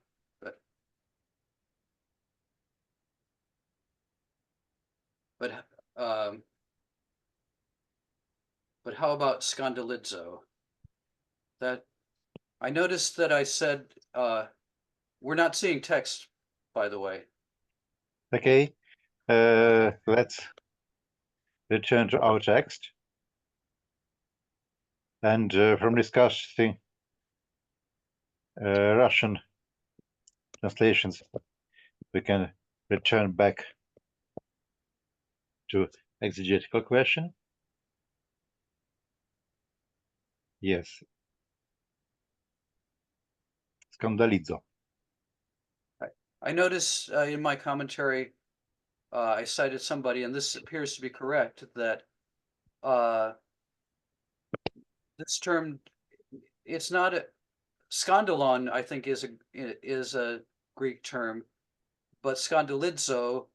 But how about Skandalidzo? That I noticed that I said we're not seeing text, by the way. Okay, let's return to our text. And from discussing Russian translations, we can return back to exegetical question. Yes. Skandalidzo. I notice in my commentary, I cited somebody, and this appears to be correct, that this term, it's not a skandalon, I think is a Greek term, but skandalidzo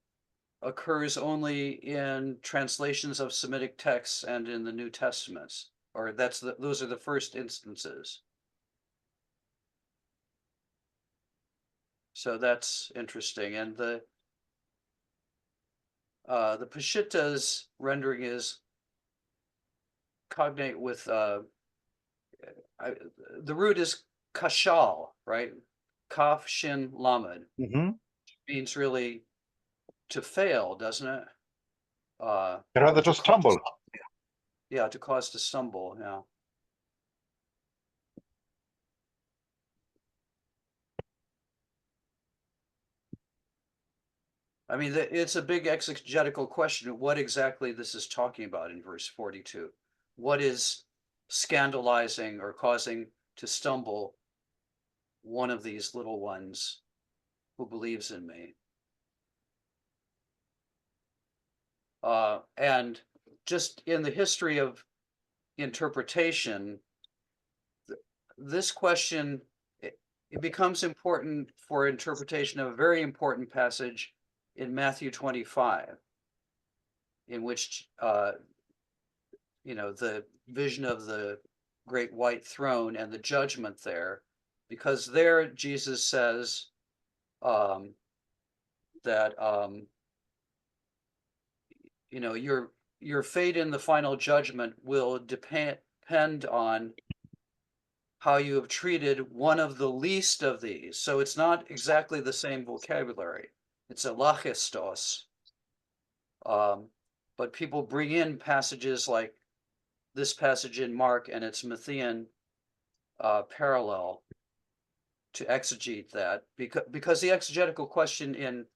occurs only in translations of Semitic texts and in the New Testaments, or those are the first instances. So that's interesting. And The Peshitta's rendering is cognate with the root is kashal, right? Kaf shin lamed means really to fail, doesn't it? Rather to stumble. Yeah, to cause to stumble. Yeah. I mean, it's a big exegetical question. What exactly this is talking about in verse 42? What is scandalizing or causing to stumble one of these little ones who believes in me? And just in the history of interpretation, this question, it becomes important for interpretation of a very important passage in Matthew 25, in which the vision of the great white throne and the judgment there, because there Jesus says that your fate in the final judgment will depend on how you have treated one of the least of these. So it's not exactly the same vocabulary. It's a lachistos. But people bring in passages like this passage in Mark and its Matthean parallel to exegete that, because the exegetical question in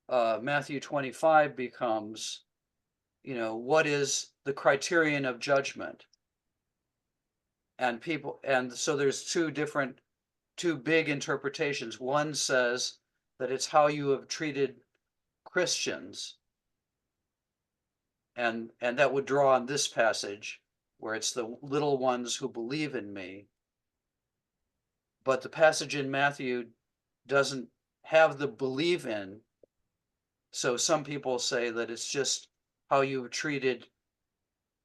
Matthew 25 becomes, what is the criterion of judgment? And so there's two big interpretations. One says that it's how you have treated Christians, and that would draw on this passage where it's the little ones who believe in me. But the passage in Matthew doesn't have the believe in. So some people say that it's just how you've treated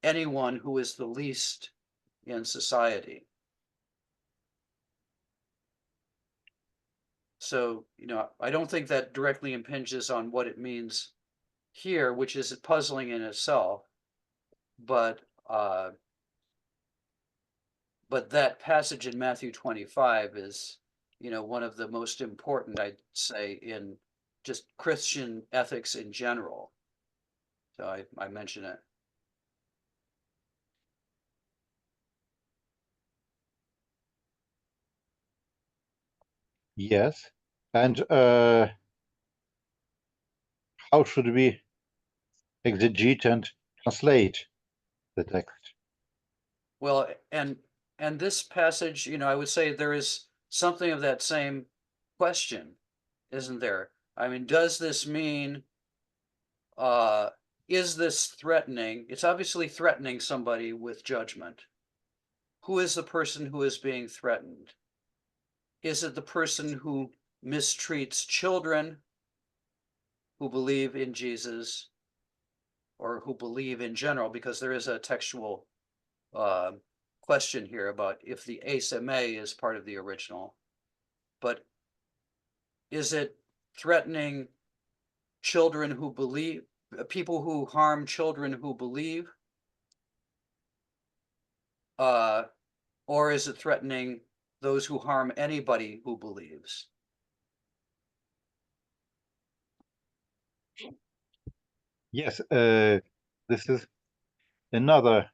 anyone who is the least in society. So, I don't think that directly impinges on what it means here, which is puzzling in itself. But that passage in Matthew 25 is, one of the most important, I'd say, in just Christian ethics in general. So I mention it. Yes. And how should we exegete and translate the text? Well, and this passage, I would say there is something of that same question, isn't there? I mean, does this mean, is this threatening? It's obviously threatening somebody with judgment. Who is the person who is being threatened? Is it the person who mistreats children who believe in Jesus, or who believe in general? Because there is a textual question here about if the aseme is part of the original. But is it threatening children who believe, people who harm children who believe? Or is it threatening those who harm anybody who believes? Yes, this is another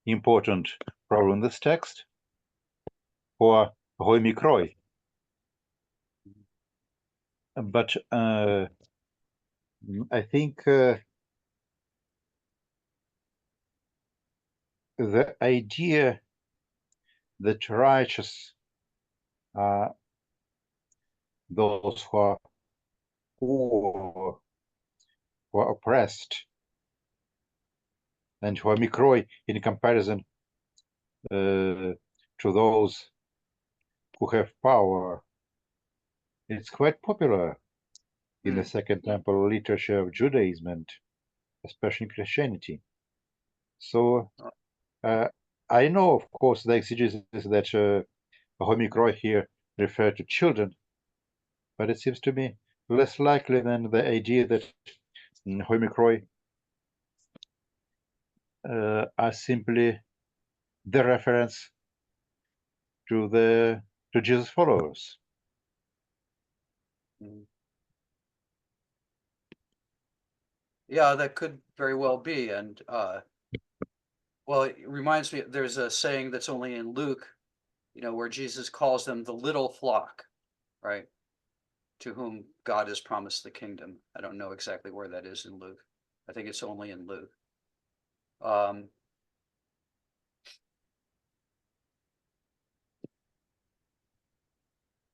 important problem in this text for homikroi. But I think the idea that righteous are those who are poor, who are oppressed, and who are mikroi in comparison to those who have power. It's quite popular in the Second Temple literature of Judaism and especially Christianity. So I know, of course, the exegesis that homikroi here refer to children, but it seems to me less likely than the idea that homikroi are simply the reference to Jesus' followers. Yeah, that could very well be. And well, it reminds me, there's a saying that's only in Luke, where Jesus calls them the little flock, right? To whom God has promised the kingdom. I don't know exactly where that is in Luke. I think it's only in Luke.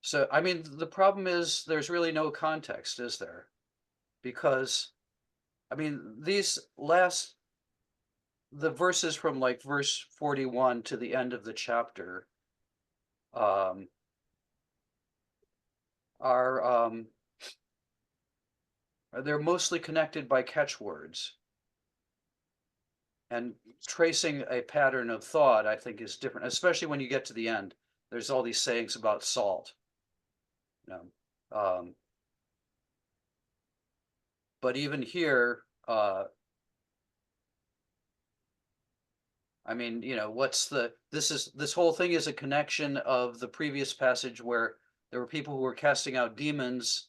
So, I mean, the problem is there's really no context, is there? Because, I mean, the verses from like verse 41 to the end of the chapter they're mostly connected by catchwords. And tracing a pattern of thought, I think, is different, especially when you get to the end. There's all these sayings about salt. But even here, I mean, this whole thing is a connection of the previous passage where there were people who were casting out demons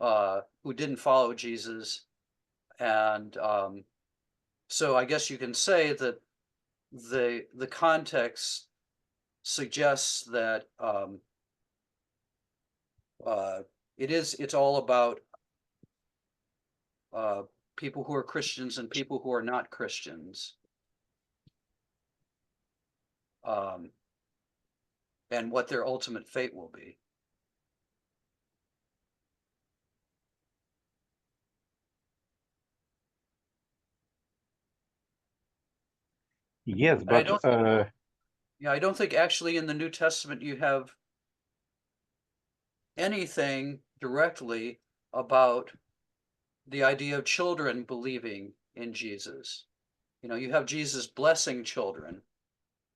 who didn't follow Jesus. And so I guess you can say that the context suggests that it's all about people who are Christians and people who are not Christians, and what their ultimate fate will be. Yes, but I don't think actually in the New Testament you have anything directly about the idea of children believing in Jesus. You have Jesus blessing children.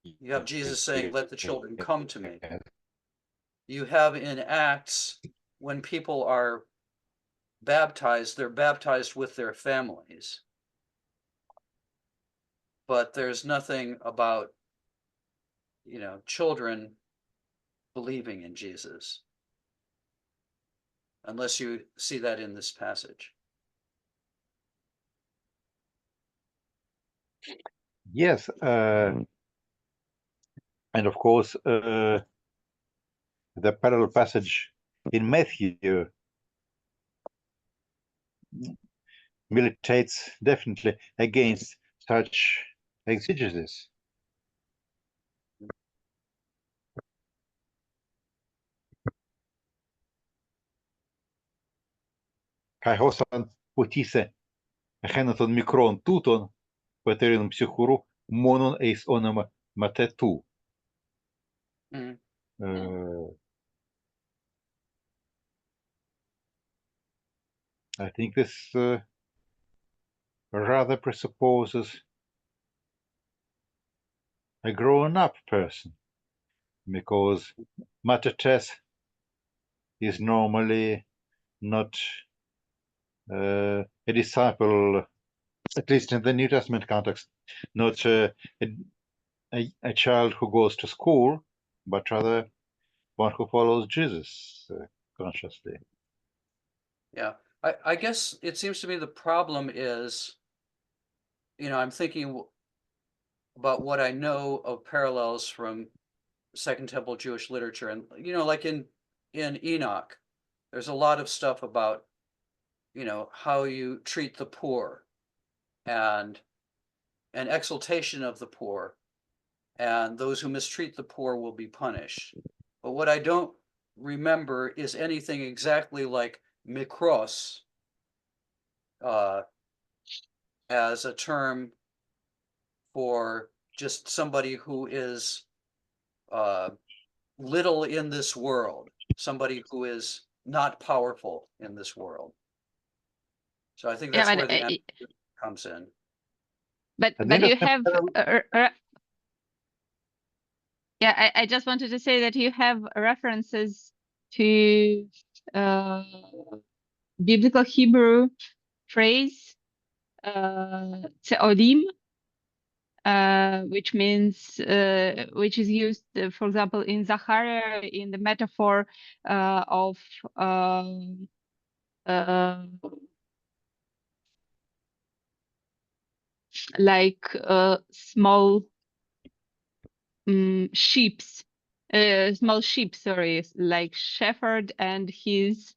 You have Jesus saying, "Let the children come to me." You have in Acts, when people are baptized, they're baptized with their families. But there's nothing about, children believing in Jesus, unless you see that in this passage. yes, and of course, the parallel passage in Matthew militates definitely against such exegesis. Kai hosan potise henaton micron tuton paterin psychuru monon eis onama matetu. I think this rather presupposes a grown-up person, because matetes is normally not a disciple, at least in the New Testament context, not a child who goes to school, but rather one who follows Jesus consciously. Yeah, I guess it seems to me the problem is, I'm thinking about what I know of parallels from Second Temple Jewish literature, and like in Enoch, there's a lot of stuff about how you treat the poor and an exaltation of the poor, and those who mistreat the poor will be punished. But what I don't remember is anything exactly like mikros as a term for just somebody who is little in this world, somebody who is not powerful in this world. So I think that's where the emphasis comes in. But you have I just wanted to say that you have references to biblical Hebrew phrase, tseorim, which means, which is used, for example, in Zachariah, in the metaphor of like small sheeps, small sheep, sorry, like shepherd and his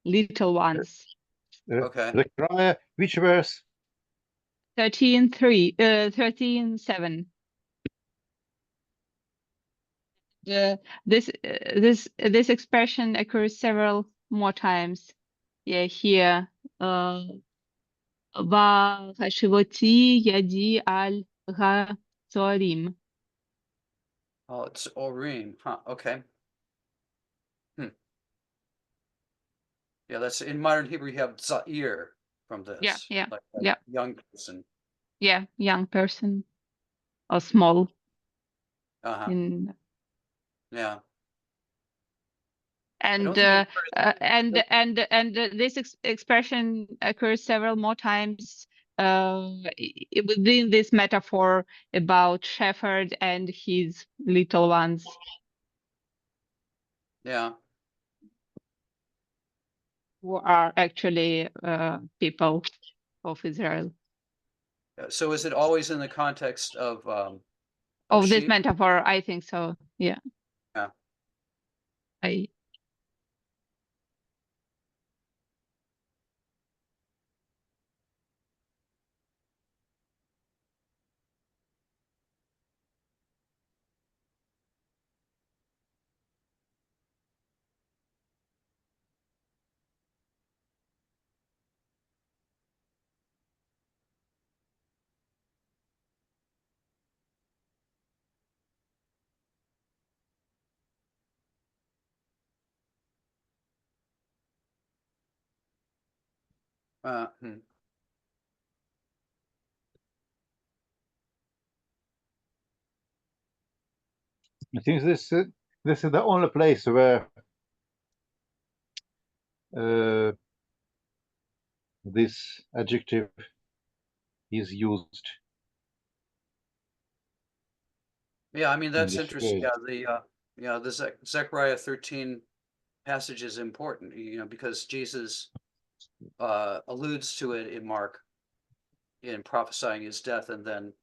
little ones. Okay. Zechariah, which verse? 13:3, 13:7. This expression occurs several more times. Yeah, here. Vahashivoti yadi al ha-tzorim. Oh, it's Orim, huh? Okay. Yeah, that's in modern Hebrew. You have Zair from this. Yeah, like a yeah. young person. Yeah, young person or small. Uh-huh. In Yeah. and don't think and this expression occurs several more times within this metaphor about shepherd and his little ones. Yeah. Who are actually people of Israel. So is it always in the context of Of this sheep? metaphor, I think so. Yeah. Yeah. I I think this is the only place where this adjective is used. Yeah, I mean that's this interesting. phrase. Yeah, the Zechariah 13 passage is important, because Jesus alludes to it in Mark in prophesying his death, and then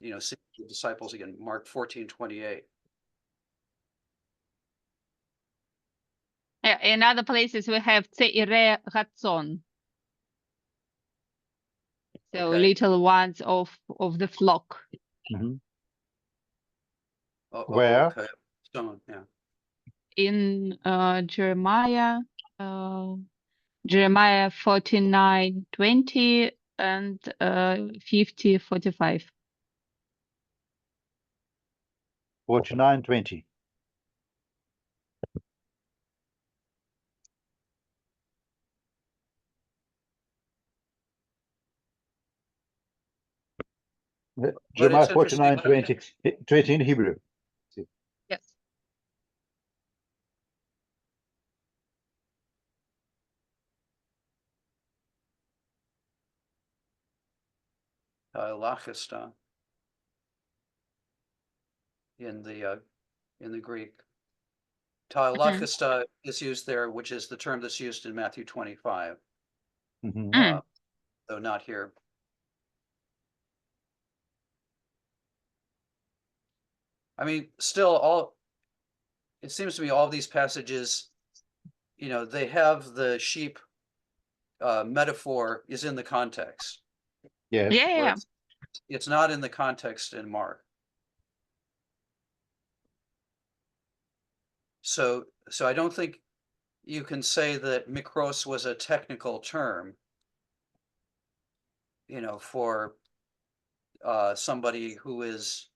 seeing the disciples again, Mark 14:28. Yeah, in other places we have Tzeire Ratzon. So Okay. little ones of the flock. Where? Okay. So, yeah. In Jeremiah 49:20 and 50:45. 49:20. Jeremiah 49:20, 20 in Hebrew. Yes. Lachista in the Greek. Lachista is used there, which is the term that's used in Matthew 25. Though not here. I mean, still, it seems to me all these passages, they have the sheep metaphor is in the context. Yes. Yeah. It's not in the context in Mark. So I don't think you can say that mikros was a technical term, for somebody who is,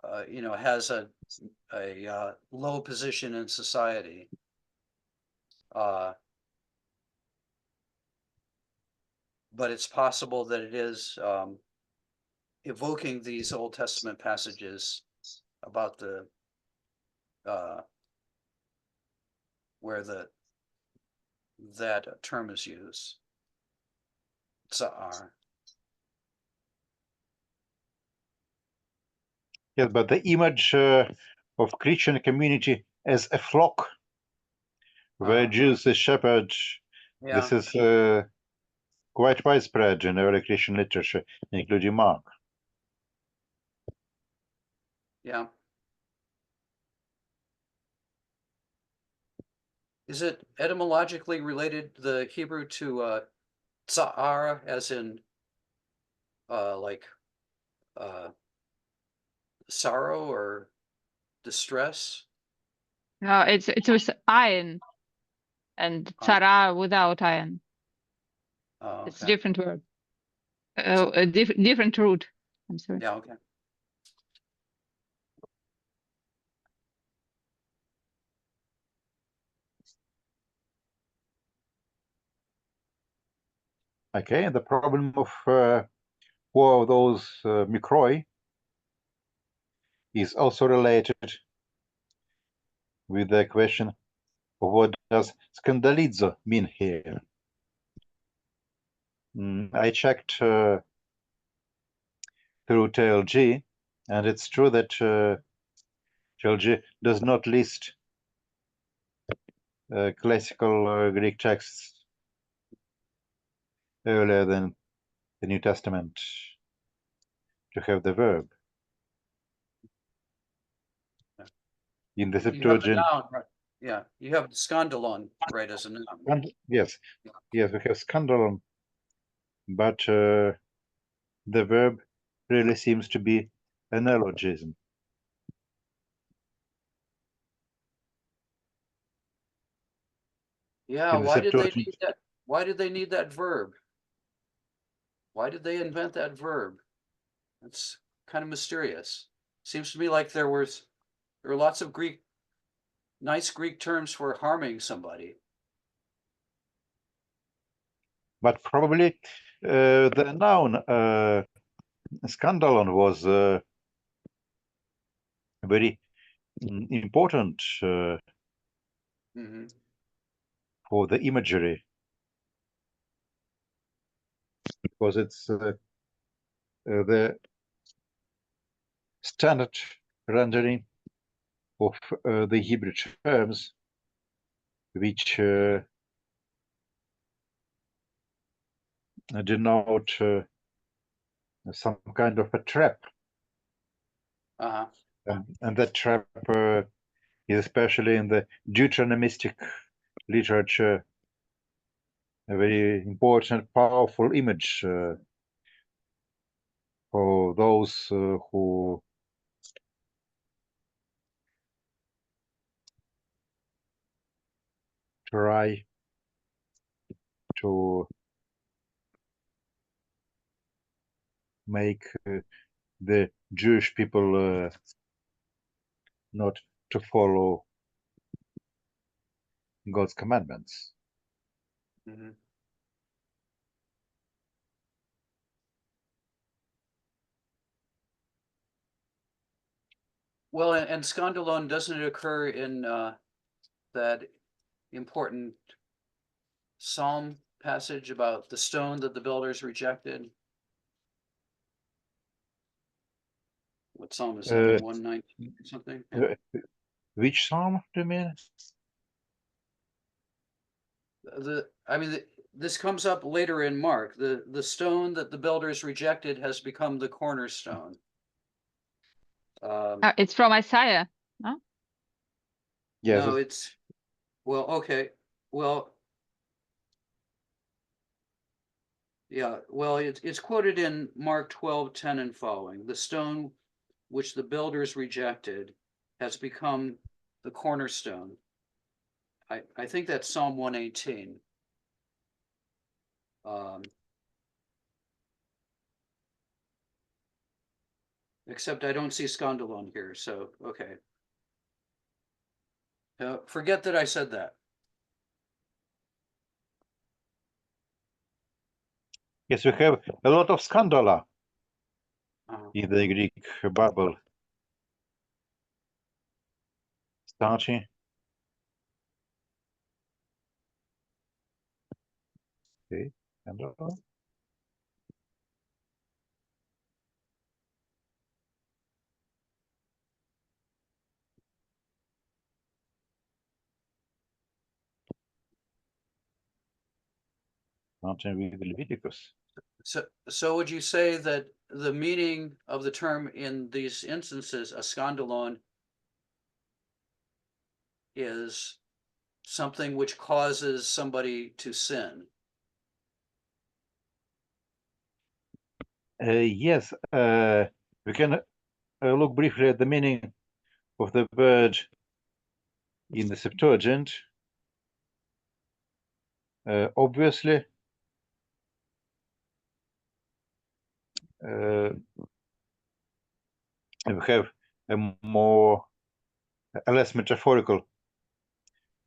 has a low position in society. But it's possible that it is evoking these Old Testament passages about the where the that term is used. Tsa'ar. Yes, but the image of Christian community as a flock, where Jews as shepherds, Yeah. this is quite widespread in early Christian literature, including Mark. Yeah. Is it etymologically related, the Hebrew, to tsa'ar, as in like sorrow or distress? No, it's with iron and tsara without iron. Oh, It's okay. different word. A different root. I'm sorry. Yeah, okay. Okay, and the problem of who are those mikroi is also related with the question of what does skandalizo mean here. I checked through TLG, and it's true that TLG does not list classical Greek texts earlier than the New Testament to have the verb. In the You have the Septuagint, noun, right? Yeah, you have skandalon, right, as a noun. yes, we have skandalon, but the verb really seems to be an allogism. Yeah, In the why did they Septuagint, need that? Why did they need that verb? Why did they invent that verb? It's kind of mysterious. Seems to me like there were lots of nice Greek terms for harming somebody. but probably the noun skandalon was very important Mm-hmm. for the imagery, because it's the standard rendering of the Hebrew terms, which denote some kind of a trap. Uh-huh. And that trap is especially in the Deuteronomistic literature a very important, powerful image for those who try to make the Jewish people not to follow God's commandments. Mm-hmm. Well, and skandalon, doesn't it occur in that important Psalm passage about the stone that the builders rejected? What Psalm is that? 119 or something? Yeah. Which psalm do you mean? This comes up later in Mark. The stone that the builders rejected has become the cornerstone. It's from Isaiah. No? Yes. No, well, okay. Well, yeah. Well, it's quoted in Mark 12:10 and following. The stone which the builders rejected has become the cornerstone. I think that's Psalm 118. Except I don't see skandalon here, so okay. Forget that I said that. Yes, we have a lot of scandala Uh-huh. in the Greek Bible, starting Scandalon. Mountain with Leviticus. So would you say that the meaning of the term in these instances, a scandalon, is something which causes somebody to sin? Yes, we can look briefly at the meaning of the word in the Septuagint. Obviously, we have a less metaphorical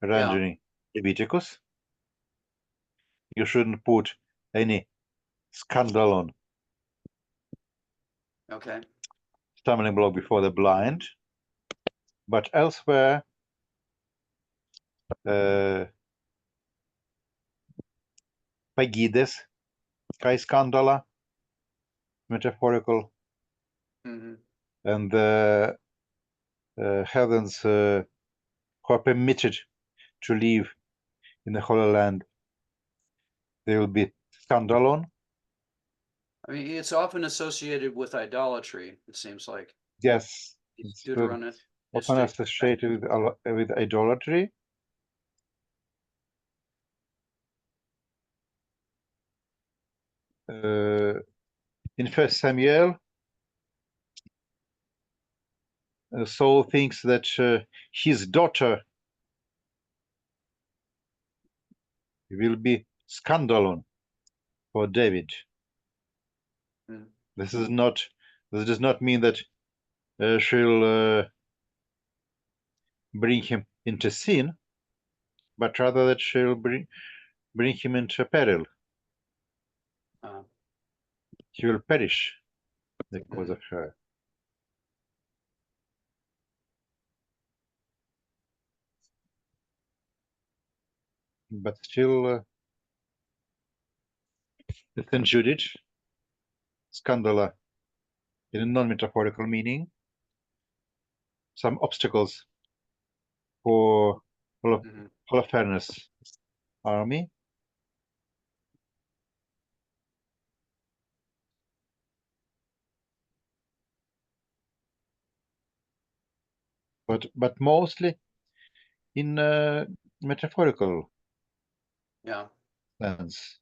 rendering Leviticus. You shouldn't put any scandalon, Okay. stumbling block before the blind, but elsewhere, pagides, kai scandala, metaphorical, and the heathens who are permitted to live in the Holy Land, they will be scandalon. I mean, it's often associated with idolatry, it seems like. Yes, it's Deuteronomy. often associated with idolatry. In 1 Samuel, Saul thinks that his daughter will be scandalon for David. This does not mean that she'll bring him into sin, but rather that she'll bring him into peril. He will perish because of her. But still, within Judith, scandala in a non-metaphorical meaning, some obstacles for Holofernes' army. But mostly in metaphorical sense.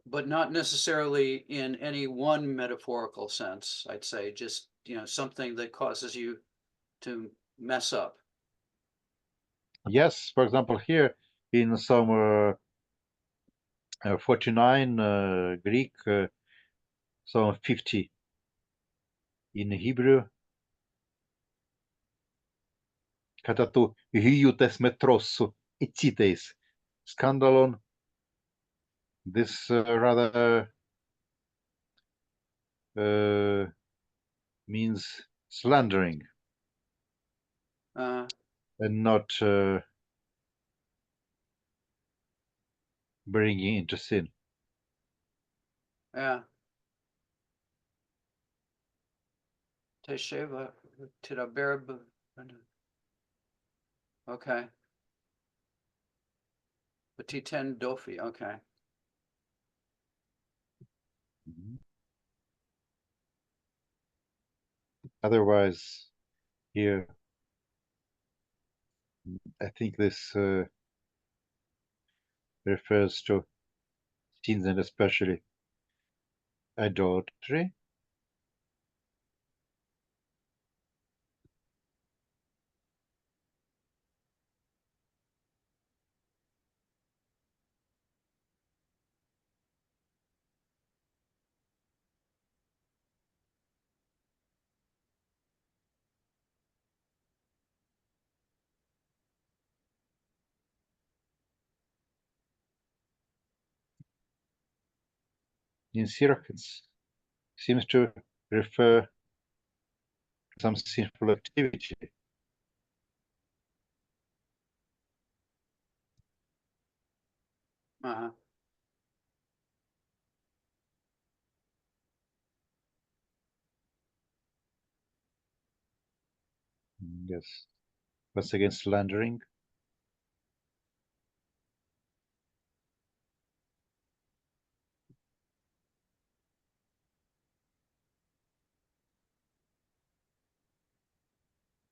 But not necessarily in any one metaphorical sense, I'd say, just, something that causes you to mess up. Yes, for example, here in Psalm 49 Greek, Psalm 50 in Hebrew, κατά του γιούτες μετρόσου ετίτες scandalon, this rather means slandering and not bringing into sin. Yeah. Tesheva tiraberb. Okay. Batiten dofi. Okay. Otherwise, here, I think this refers to sins and especially idolatry. In Sirach, it seems to refer to some sinful activity. Uh-huh. Yes. What's against slandering?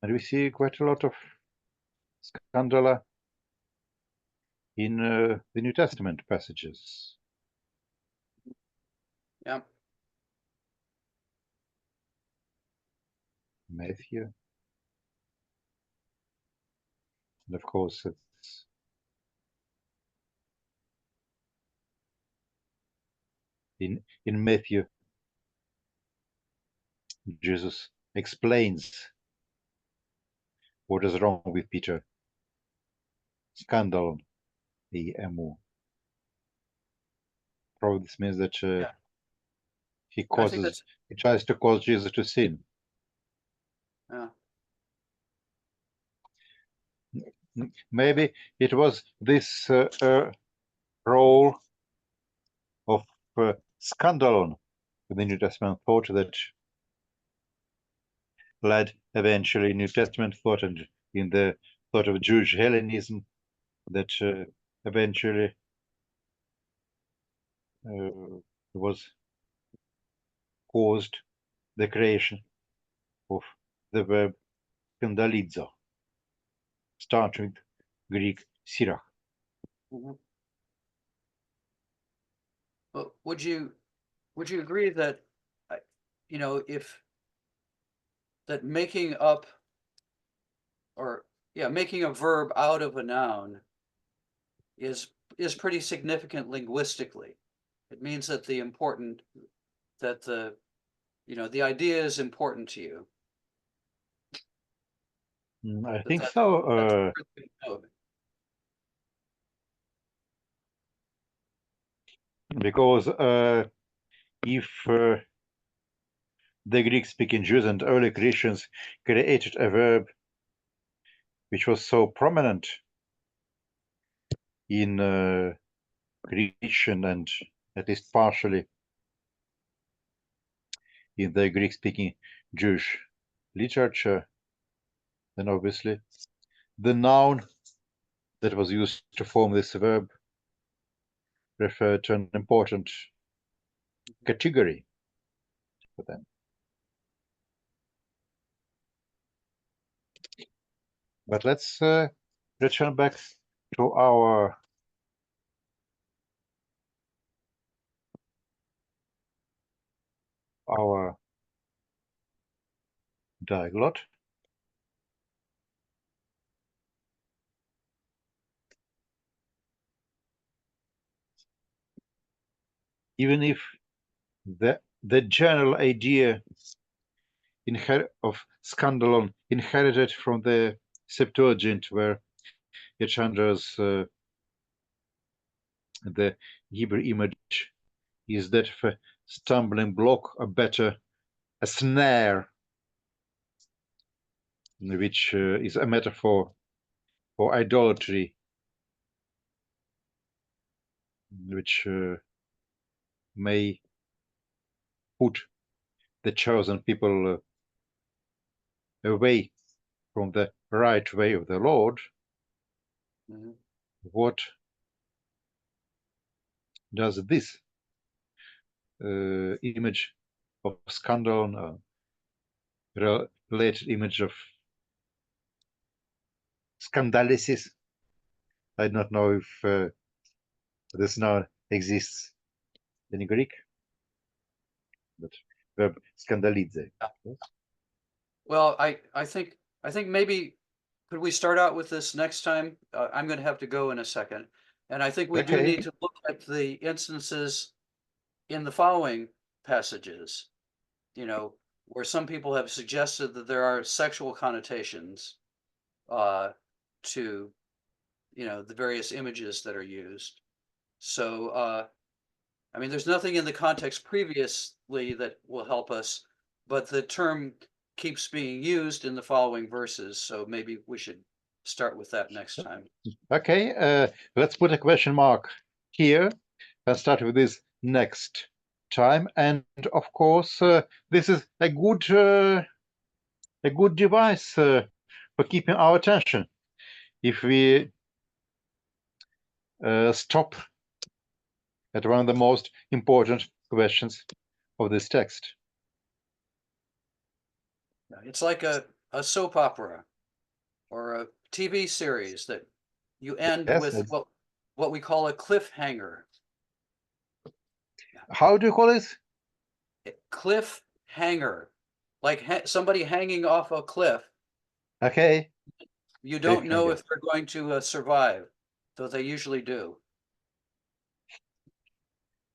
And we see quite a lot of scandala in the New Testament passages. Yeah. Matthew. And of course, it's in Matthew, Jesus explains what is wrong with Peter. Scandalon, emu. Probably this means that Yeah. he I think that's, tries to cause Jesus to sin. yeah. Maybe it was this role of scandalon in the New Testament thought that led eventually New Testament thought and in the thought of Jewish Hellenism that eventually was caused the creation of the verb skandalizo, starting with Greek sirach. Mhm. But would you agree that, you know, if that making up, or yeah, making a verb out of a noun is pretty significant linguistically? It means that the idea is important to you. I That think that's so. a pretty big note. Because if the Greek-speaking Jews and early Christians created a verb which was so prominent in Grecian and at least partially in the Greek-speaking Jewish literature, then obviously the noun that was used to form this verb referred to an important category for them. But let's return back to our diaglot. Even if the general idea of scandalon inherited from the Septuagint, where it renders the Hebrew image is that of a stumbling block, or better, a snare, which is a metaphor for idolatry, which may put the chosen people away from the right way of the Lord. Mhm. What does this image of scandal, related image of scandalicis? I don't know if this now exists in Greek, but verb scandalize. Well, I think maybe could we start out with this next time? I'm going to have to go in a second, and I think we do Okay. need to look at the instances in the following passages, you know, where some people have suggested that there are sexual connotations to, the various images that are used. So, I mean, there's nothing in the context previously that will help us, but the term keeps being used in the following verses. So maybe we should start with that next time. Okay, let's put a question mark here and start with this next time. And of course, this is a good device for keeping our attention. If we stop at one of the most important questions of this text. It's like a soap opera or a TV series that you end Yes, with that's- what we call a cliffhanger. How do you call it? Cliffhanger, like somebody hanging off a cliff. Okay. You don't know Cliffhanger. if they're going to survive, though they usually do.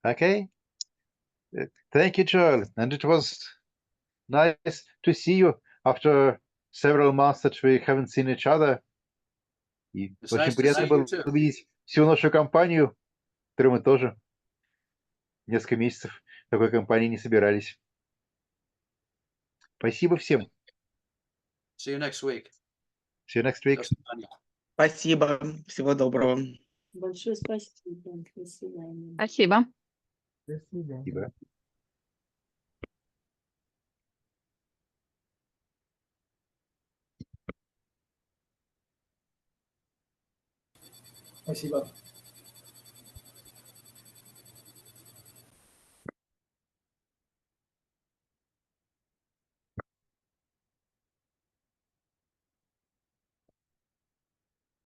Okay. Thank you, Joel. And it was nice to see you after several months that we haven't seen each other. И It's очень nice to приятно see you было too. видеть всю нашу компанию, которую мы тоже несколько месяцев в такой компании не собирались. Спасибо всем. See you next week. See you next week. До свидания. Спасибо. Всего доброго. Большое спасибо. До свидания. Спасибо. Спасибо. Спасибо.